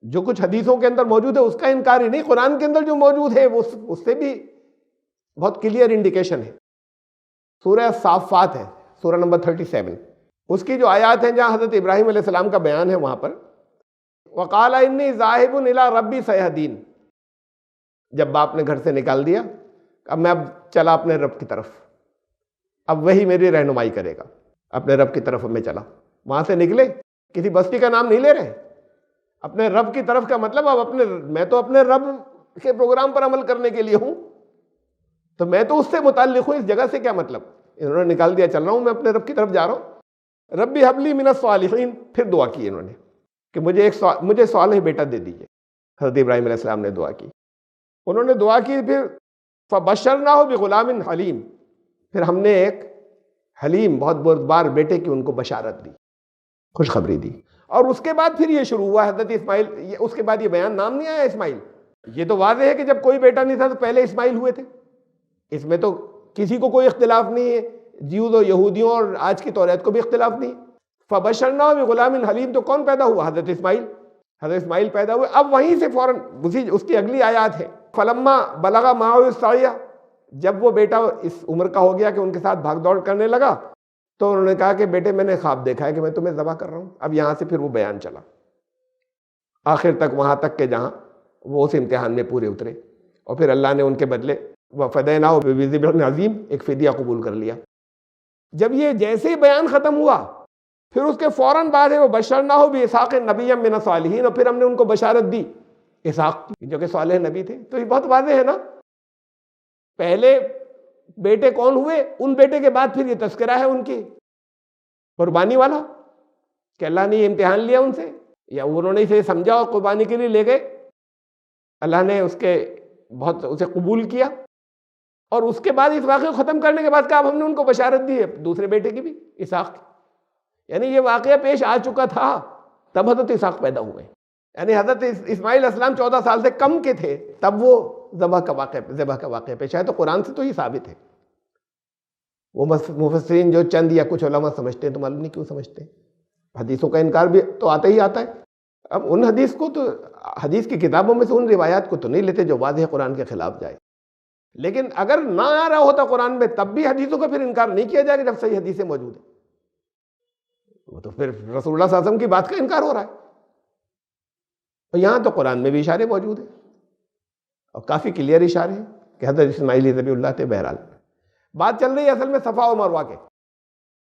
جو کچھ حدیثوں کے اندر موجود ہے اس کا انکار ہی نہیں، قرآن کے اندر جو موجود ہے اس سے بھی بہت کلیئر انڈیکیشن ہے۔ سورہ صافات ہے، سورہ نمبر 37، اس کی جو آیات ہیں جہاں حضرت ابراہیم علیہ السلام کا بیان ہے، وہاں پر وَقَالَ إِنِّي ذَاهِبٌ إِلَىٰ رَبِّي سَيَهْدِينِ، جب باپ نے گھر سے نکال دیا، اب میں چلا اپنے رب کی طرف، اب وہی میری رہنمائی کرے گا، اپنے رب کی طرف میں چلا۔ وہاں سے نکلے، کسی بستی کا نام نہیں لے رہے، اپنے رب کی طرف کا مطلب اب میں تو اپنے رب کے پروگرام پر عمل کرنے کے لیے ہوں، تو میں تو اس سے متعلق ہوں، اس جگہ سے کیا مطلب؟ انہوں نے نکال دیا، چل رہا ہوں میں اپنے رب کی طرف جا رہا ہوں۔ ربی حب لی من الصالحین، پھر دعا کی انہوں نے کہ مجھے صالح بیٹا دے دیجئے۔ حضرت ابراہیم علیہ السلام نے دعا کی، انہوں نے دعا کی، پھر فبشرناہ بغلام حلیم، پھر ہم نے ایک حلیم بہت بردبار بیٹے کی ان کو بشارت دی، خوشخبری دی۔ اور اس کے بعد پھر یہ شروع ہوا حضرت اسماعیل، اس کے بعد یہ بیان نام نہیں آیا اسماعیل۔ یہ تو واضح ہے کہ جب کوئی بیٹا نہیں تھا تو پہلے اسماعیل ہوئے تھے، اس میں تو کسی کو کوئی اختلاف نہیں ہے، جیوز و یہودیوں اور آج کی توریت کو بھی اختلاف نہیں۔ فبشرناہ بغلام حلیم، تو کون پیدا ہوا؟ حضرت اسماعیل۔ حضرت اسماعیل پیدا ہوئے، اب وہیں سے فوراً اس کی اگلی آیات ہے، فلما بلغ معہ السعی، جب وہ بیٹا اس عمر کا ہو گیا کہ ان کے ساتھ بھاگ دوڑ کرنے لگا، تو انہوں نے کہا کہ بیٹے میں نے خواب دیکھا ہے کہ میں تمہیں ذبح کر رہا ہوں۔ اب یہاں سے پھر وہ بیان چلا آخر تک، وہاں تک کہ جہاں وہ اس امتحان میں پورے اترے، اور پھر اللہ نے ان کے بدلے وَفَدَيْنَاهُ بِذِبْحٍ عَظِيمٍ، ایک فدیہ قبول کر لیا۔ جب یہ جیسے ہی بیان ختم ہوا، پھر اس کے فوراً بعد ہے وہ بشرناہ باسحاق نبیا من الصالحین، اور پھر ہم نے ان کو بشارت دی اسحاق کی جو کہ صالح نبی تھے۔ تو یہ بہت واضح ہے نا، پہلے بیٹے کون ہوئے، ان بیٹے کے بعد پھر یہ تذکرہ ہے ان کی قربانی والا، کہ اللہ نے یہ امتحان لیا ان سے، یا انہوں نے اسے سمجھا اور قربانی کے لیے لے گئے، اللہ نے اسے قبول کیا، اور اس کے بعد اس واقعے کو ختم کرنے کے بعد کہا اب ہم نے ان کو بشارت دی ہے دوسرے بیٹے کی بھی، اسحاق کی۔ یعنی یہ واقعہ پیش آ چکا تھا، تب حضرت اسحاق پیدا ہوئے، یعنی حضرت اسماعیل علیہ السلام 14 سال سے کم کے تھے تب وہ ذبح کا واقعہ پیش آیا۔ تو قرآن سے تو یہ ثابت ہے۔ وہ مفسرین جو چند یا کچھ علماء سمجھتے ہیں، تو معلوم نہیں کیوں سمجھتے ہیں، حدیثوں کا انکار بھی تو آتا ہی آتا ہے۔ اب ان حدیث کو تو، حدیث کی کتابوں میں سے ان روایات کو تو نہیں لیتے جو واضح قرآن کے خلاف جائے، لیکن اگر نہ آ رہا ہوتا قرآن میں تب بھی حدیثوں کا پھر انکار نہیں کیا جائے گا جب صحیح حدیثیں موجود ہیں۔ وہ تو پھر رسول اللہ صلی اللہ علیہ وسلم کی بات کا انکار ہو رہا ہے، اور یہاں تو قرآن میں بھی اشارے موجود ہیں، اور کافی کلیئر اشارے ہیں کہ حضرت اسماعیل ذبیح اللہ تھے۔ بہرحال بات چل رہی ہے اصل میں صفا و مروہ کے،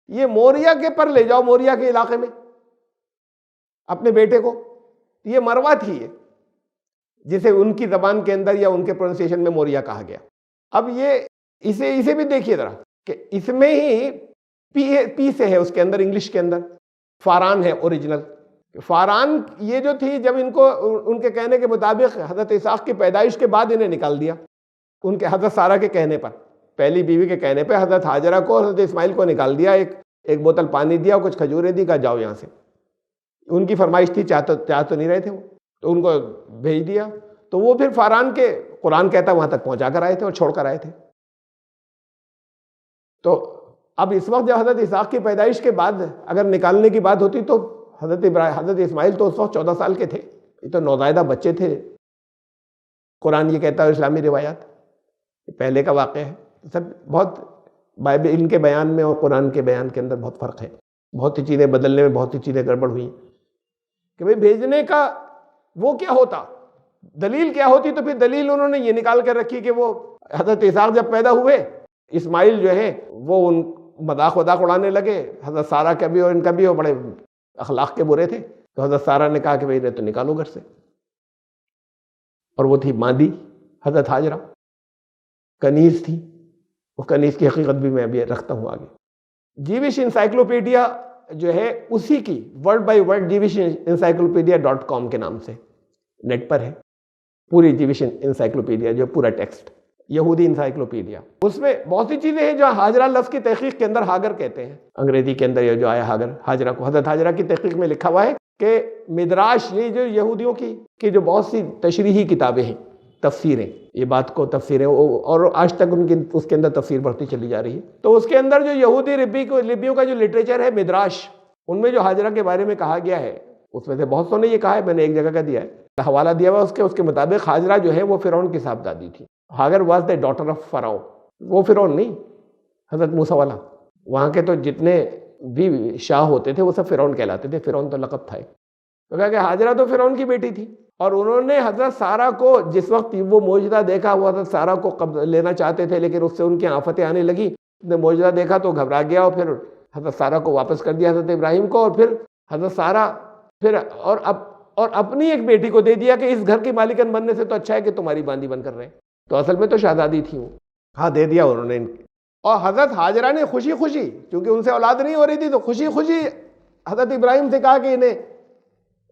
یہ موریا کے پر لے جاؤ، موریا کے علاقے میں اپنے بیٹے کو، یہ مروہ تھی، جسے ان کی زبان کے اندر یا ان کے پروننسیشن میں موریا کہا گیا۔ اب یہ اسے بھی دیکھیے ذرا کہ اس میں ہی پی سے ہے، اس کے اندر انگلش کے اندر فاران ہے اوریجنل۔ فاران یہ جو تھی، جب ان کے کہنے کے مطابق حضرت اسحاق کی پیدائش کے بعد انہیں نکال دیا، ان کے حضرت سارہ کے کہنے پر، پہلی بیوی کے کہنے پہ حضرت ہاجرہ کو حضرت اسماعیل کو نکال دیا، ایک بوتل پانی دیا، کچھ کھجوریں دی، کہا جاؤ یہاں سے۔ ان کی فرمائش تھی، چاہ تو نہیں رہے تھے وہ، تو ان کو بھیج دیا۔ تو وہ پھر فاران کے، قرآن کہتا وہاں تک پہنچا کر آئے تھے اور چھوڑ کر آئے تھے۔ تو اب اس وقت جب حضرت اسحاق کی پیدائش کے بعد اگر نکالنے کی بات ہوتی تو حضرت اسماعیل تو اس وقت 14 سال کے تھے، یہ تو نوزائیدہ بچے تھے۔ قرآن یہ کہتا ہے، اسلامی روایات، پہلے کا واقعہ ہے۔ سب بہت بائبل ان کے بیان میں اور قرآن کے بیان کے اندر بہت فرق ہے، بہت سی چیزیں بدلنے میں بہت سی چیزیں گڑبڑ ہوئی کہ بھئی بھیجنے کا وہ کیا ہوتا، دلیل کیا ہوتی، تو پھر دلیل انہوں نے یہ نکال کر رکھی کہ وہ حضرت اسحاق جب پیدا ہوئے، اسماعیل جو ہے وہ ان مذاق اڑانے لگے، حضرت سارہ کا بھی اور ان کا بھی، وہ بڑے اخلاق کے برے تھے، تو حضرت سارہ نے کہا کہ بھئی تو نکالو گھر سے، اور وہ تھی مادی حضرت ہاجرہ۔ کنیز تھی، وہ کنیز کی حقیقت بھی میں ابھی رکھتا ہوں آگے. جیوش انسائکلوپیڈیا جو ہے اسی کی word by word Jewish encyclopedia.com کے نام سے نیٹ پر ہے پوری جیوش انسائکلوپیڈیا، جو پورا ٹیکسٹ یہودی انسائکلوپیڈیا. اس میں بہت سی چیزیں ہیں جو ہاجرہ لفظ کی تحقیق کے اندر ہاگر کہتے ہیں، انگریزی کے اندر یہ جو آیا ہاگر، ہاجرہ کو حضرت ہاجرہ کی تحقیق میں لکھا ہوا ہے کہ مدراش، یہ جو یہودیوں کی جو بہت سی تشریحی کتابیں ہیں، تفسیریں، یہ بات کو تفسیریں، اور آج تک ان کی اس کے اندر تفسیر بڑھتی چلی جا رہی ہے. تو اس کے اندر جو یہودی لبیوں کا جو لٹریچر ہے مدراش، ان میں جو ہاجرہ کے بارے میں کہا گیا ہے، اس میں سے بہت سو نے یہ کہا ہے، میں نے ایک جگہ کا دیا ہے حوالہ دیا ہوا اس کے مطابق ہاجرہ جو ہے وہ فرعون کی صاحبزادی تھی. ہاگر واز دا ڈاٹر آف فراؤ، وہ فرعون نہیں، حضرت موسیٰ والا. وہاں کے تو جتنے بھی شاہ ہوتے تھے وہ سب فرعون کہلاتے تھے، فرعون تو لقب تھا. تو کہا کہ ہاجرہ تو فرعون کی بیٹی تھی، اور انہوں نے حضرت سارہ کو، جس وقت وہ معجزہ دیکھا، وہ حضرت سارہ کو لینا چاہتے تھے لیکن اس سے ان کی آفتیں آنے لگی. نے معجزہ دیکھا تو گھبرا گیا، اور پھر حضرت سارہ کو واپس کر دیا حضرت ابراہیم کو، اور پھر حضرت سارہ اور اپنی ایک بیٹی کو دے دیا کہ اس گھر کی مالکن بننے سے تو اچھا ہے کہ تمہاری باندی بن کر رہے. تو اصل میں تو شہزادی تھی وہ، ہاں دے دیا انہوں نے. اور حضرت ہاجرہ نے خوشی خوشی، کیونکہ ان سے اولاد نہیں ہو رہی تھی، تو خوشی خوشی حضرت ابراہیم سے کہا کہ انہیں،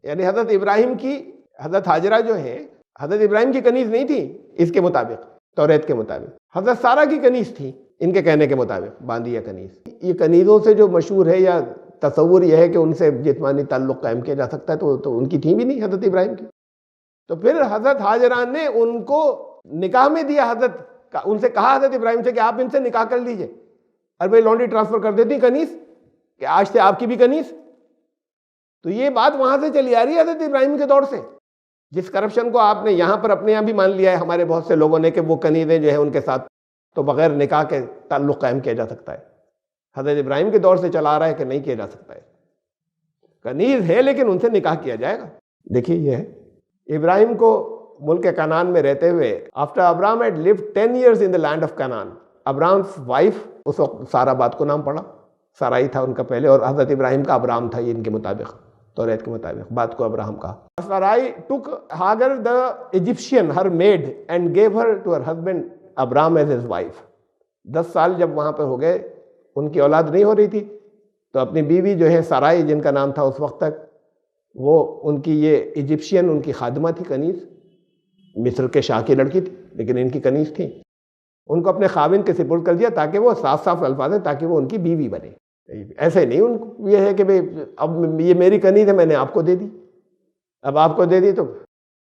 یعنی حضرت ابراہیم کی، حضرت ہاجرہ جو ہے حضرت ابراہیم کی کنیز نہیں تھی اس کے مطابق، توریت کے مطابق حضرت سارہ کی کنیز تھی ان کے کہنے کے مطابق، باندی یا کنیز. یہ کنیزوں سے جو مشہور ہے یا تصور یہ ہے کہ ان سے جسمانی تعلق قائم کیا جا سکتا ہے، تو ان کی تھی بھی نہیں حضرت ابراہیم کی. تو پھر حضرت ہاجرہ نے ان کو نکاح میں دیا، ان سے کہا حضرت ابراہیم سے کہ آپ ان سے نکاح کر لیجئے، اور بھائی لانڈری ٹرانسفر کر دیتی کنیز کہ آج سے آپ کی بھی کنیز. تو یہ بات وہاں سے چلی آ رہی ہے حضرت ابراہیم کے دور سے. جس کرپشن کو آپ نے یہاں پر اپنے یہاں بھی مان لیا ہے ہمارے بہت سے لوگوں نے، کہ وہ کنیزیں جو ہیں ان کے ساتھ تو بغیر نکاح کے تعلق قائم کیا جا سکتا ہے، حضرت ابراہیم کے دور سے چلا آ رہا ہے کہ نہیں کیا جا سکتا ہے. کنیز ہے لیکن ان سے نکاح کیا جائے گا. دیکھیے یہ ہے ابراہیم کو ملک کنعان میں رہتے ہوئے، after Abraham had lived 10 years in the land of Canaan. ابراہم's wife، اس وقت سارہ بات کو نام پڑا، سارہ ہی تھا ان کا پہلے، اور حضرت ابراہیم کا ابرام تھا، یہ ان کے مطابق، توریت کے مطابق بات کو ابراہم کہا. سارائی took Hagar the Egyptian her maid and gave her to her husband Abram as his wife. 10 سال جب وہاں پہ ہو گئے، ان کی اولاد نہیں ہو رہی تھی، تو اپنی بیوی جو ہے سارائی، جن کا نام تھا اس وقت تک، وہ ان کی یہ ایجپشین ان کی خادمہ تھی، کنیز، مصر کے شاہ کی لڑکی تھی لیکن ان کی کنیز تھی. ان کو اپنے خاوند کے سپرد کر دیا تاکہ وہ صاف الفاظ ہیں، تاکہ وہ ان کی بیوی بنے. ایسے نہیں ان کو یہ ہے کہ اب یہ میری کنیز ہے، میں نے آپ کو دے دی، اب آپ کو دے دی تو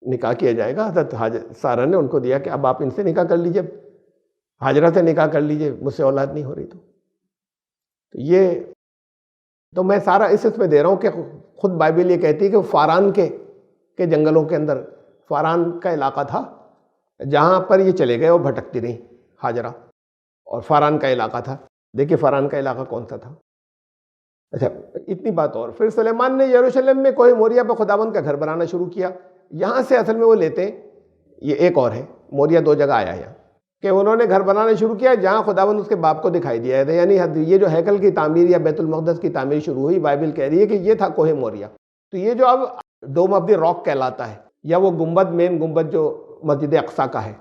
نکاح کیا جائے گا. حضرت سارہ نے ان کو دیا کہ اب آپ ان سے نکاح کر لیجئے، ہاجرہ سے نکاح کر لیجئے، مجھ سے اولاد نہیں ہو رہی. یہ تو میں سارا اس میں دے رہا ہوں کہ خود بائبل یہ کہتی ہے کہ فاران کے جنگلوں کے اندر، فاران کا علاقہ تھا جہاں پر یہ چلے گئے، وہ بھٹکتی رہیں ہاجرہ، اور فاران کا علاقہ تھا. دیکھیے فاران کا علاقہ کون سا تھا. اچھا اتنی بات. اور پھر سلیمان نے یروشلم میں کوہ موریہ پہ خداوند کا گھر بنانا شروع کیا. یہاں سے اصل میں وہ لیتے ہیں، یہ ایک اور ہے، موریہ 2 جگہ آیا ہے، کہ انہوں نے گھر بنانا شروع کیا جہاں خداوند اس کے باپ کو دکھائی دیا ہے. یعنی یہ جو ہیکل کی تعمیر یا بیت المقدس کی تعمیر شروع ہوئی، بائبل کہہ رہی ہے کہ یہ تھا کوہ موریہ. تو یہ جو اب ڈوم آف دی راک کہلاتا ہے، یا وہ گنبد، مین گنبد جو مسجد اقصیٰ کا ہے،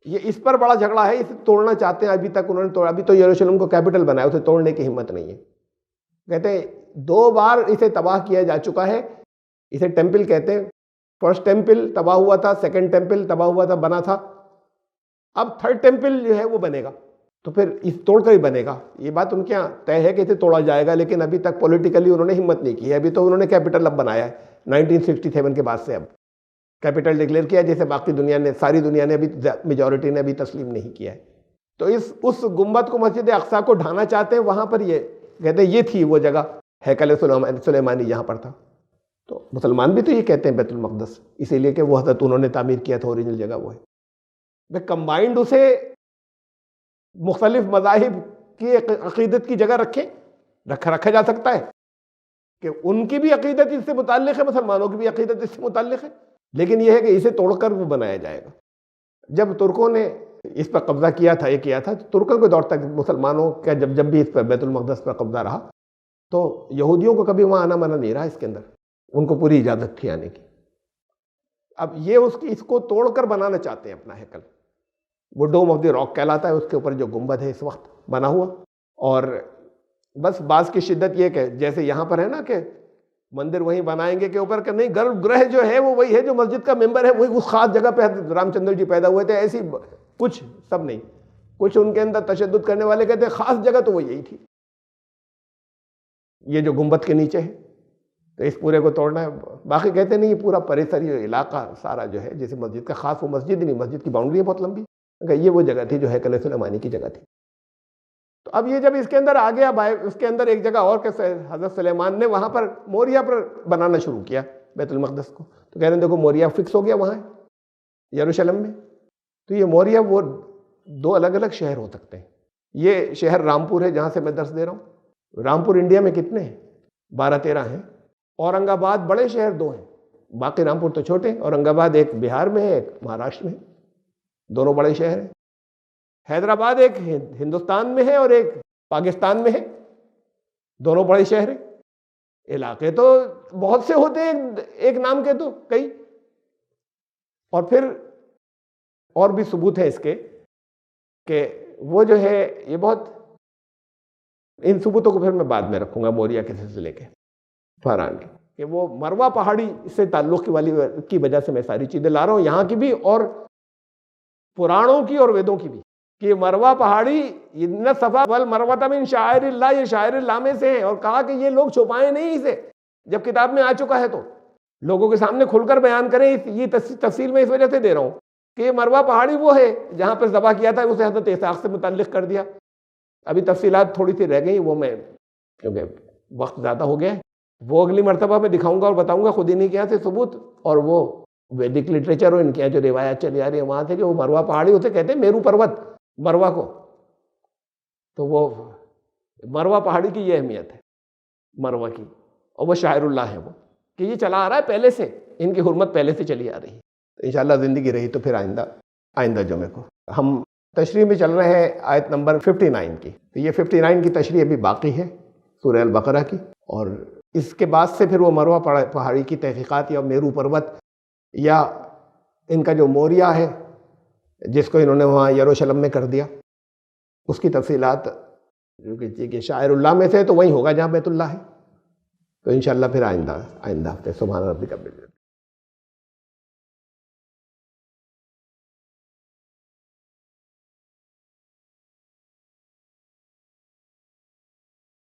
یہ اس پر بڑا جھگڑا ہے. اسے توڑنا چاہتے ہیں، ابھی تک انہوں نے توڑا. ابھی تو یروشلم کو کیپٹل بنایا، اسے توڑنے کی ہمت نہیں ہے. کہتے ہیں 2 بار اسے تباہ کیا جا چکا ہے. اسے ٹیمپل کہتے ہیں. فرسٹ ٹیمپل تباہ ہوا تھا، سیکنڈ ٹیمپل تباہ ہوا تھا، بنا تھا. اب تھرڈ ٹیمپل جو ہے وہ بنے گا، تو پھر اس توڑ کر ہی بنے گا. یہ بات ان کے یہاں طے ہے کہ اسے توڑا جائے گا، لیکن ابھی تک پولیٹیکلی انہوں نے ہمت نہیں کی ہے. ابھی تو انہوں نے کیپٹل اب بنایا ہے 1967 کے بعد سے، اب کیپٹل ڈکلیئر کیا، جیسے باقی دنیا نے، ساری دنیا نے، ابھی میجورٹی نے ابھی تسلیم نہیں کیا ہے. تو اس گنبد کو، مسجد اقصیٰ کو ڈھانا چاہتے ہیں. وہاں پر یہ کہتے ہیں یہ تھی وہ جگہ، ہیکل سلیمانی یہاں پر تھا. تو مسلمان بھی تو یہ کہتے ہیں بیت المقدس، اسی لیے کہ وہ حضرت انہوں نے تعمیر کیا تھا، اوریجنل جگہ وہ ہے. کمبائنڈ اسے مختلف مذاہب کی عقیدت کی جگہ رکھا جا سکتا ہے، کہ ان کی بھی عقیدت اس سے متعلق ہے، مسلمانوں کی بھی عقیدت اس سے متعلق ہے. لیکن یہ ہے کہ اسے توڑ کر وہ بنایا جائے گا. جب ترکوں نے اس پر قبضہ کیا تھا، ترکوں کے دور تک مسلمانوں کا جب بھی اس پر بیت المقدس پر قبضہ رہا، تو یہودیوں کو کبھی وہاں آنا منع نہیں رہا. اس کے اندر ان کو پوری اجازت تھی آنے کی. اب یہ اس کو توڑ کر بنانا چاہتے ہیں اپنا ہیکل. وہ ڈوم آف دی راک کہلاتا ہے، اس کے اوپر جو گنبد ہے اس وقت بنا ہوا. اور بس بعض کی شدت یہ کہ جیسے یہاں پر ہے نا کہ مندر وہیں بنائیں گے کہ اوپر کہ نہیں، گربھ گرہ جو ہے وہ وہی ہے جو مسجد کا ممبر ہے، وہی اس خاص جگہ پہ رام چندر جی پیدا ہوئے تھے. ایسی کچھ سب نہیں، کچھ ان کے اندر تشدد کرنے والے کہتے ہیں خاص جگہ تو وہ یہی تھی، یہ جو گنبد کے نیچے ہے، تو اس پورے کو توڑنا ہے. باقی کہتے نہیں، یہ پورا پریسر، یہ علاقہ سارا جو ہے جیسے مسجد کا خاص، وہ مسجد نہیں، مسجد کی باؤنڈری ہے بہت لمبی، یہ وہ جگہ تھی جو ہیکل سلیمانی کی جگہ تھی. تو اب یہ جب اس کے اندر آ گیا، اس کے اندر ایک جگہ اور کہ حضرت سلیمان نے وہاں پر موریا پر بنانا شروع کیا بیت المقدس کو، تو کہہ رہے ہیں دیکھو موریا فکس ہو گیا وہاں یروشلم میں. تو یہ موریا وہ دو الگ الگ شہر ہو سکتے ہیں. یہ شہر رامپور ہے جہاں سے میں درس دے رہا ہوں. رامپور انڈیا میں کتنے ہیں؟ 12-13 ہیں. اورنگ آباد بڑے شہر 2 ہیں، باقی رامپور تو چھوٹے. اورنگ آباد ایک بہار میں ہے، ایک مہاراشٹر میں ہے، دونوں بڑے شہر ہیں. حیدرآباد ایک ہندوستان میں ہے اور ایک پاکستان میں ہے، دونوں بڑے شہر ہیں. علاقے تو بہت سے ہوتے ہیں، ایک نام کے تو کئی. اور پھر اور بھی ثبوت ہے اس کے کہ وہ جو ہے یہ بہت، ان ثبوتوں کو پھر میں بعد میں رکھوں گا موریا کے سلسلے کے فہران کے، کہ وہ مروا پہاڑی سے تعلق کی وجہ سے میں ساری چیزیں لا رہا ہوں یہاں کی بھی اور پرانوں کی اور ویدوں کی بھی، کہ مروا پہاڑی ان صفا والمروۃ من شعائر اللہ، یہ شاعر اللہ میں سے ہے. اور کہا کہ یہ لوگ چھپائیں نہیں اسے، جب کتاب میں آ چکا ہے تو لوگوں کے سامنے کھل کر بیان کریں. یہ تفصیل میں اس وجہ سے دے رہا ہوں کہ یہ مروا پہاڑی وہ ہے جہاں پہ ذبح کیا تھا، اسے حضرت اسحاق سے متعلق کر دیا. ابھی تفصیلات تھوڑی سی رہ گئی، وہ میں کیونکہ وقت زیادہ ہو گیا ہے، وہ اگلی مرتبہ میں دکھاؤں گا اور بتاؤں گا خود انہیں کے یہاں سے ثبوت، اور وہ ویدک لٹریچر اور ان کے یہاں جو روایات چلی آ رہی ہیں وہاں سے کہ وہ مروا پہاڑی اسے کہتے ہیں میرو پروت، مروا کو. تو وہ مروا پہاڑی کی یہ اہمیت ہے مروا کی، اور وہ شاعر اللہ ہے وہ، کہ یہ چلا آ رہا ہے پہلے سے، ان کی حرمت پہلے سے چلی آ رہی ہے. انشاءاللہ زندگی رہی تو پھر آئندہ جمعے کو ہم تشریح میں چل رہے ہیں آیت نمبر 59 کی. تو یہ 59 کی تشریح ابھی باقی ہے سورہ البقرہ کی، اور اس کے بعد سے پھر وہ مروا پہاڑی کی تحقیقات یا میرو پروت یا ان کا جو موریا ہے جس کو انہوں نے وہاں یروشلم میں کر دیا، اس کی تفصیلات جو کہ شاعر اللہ میں سے تو وہیں ہوگا جہاں بیت اللہ ہے. تو انشاءاللہ پھر آئندہ ہفتے. سبحان ربک رب العزت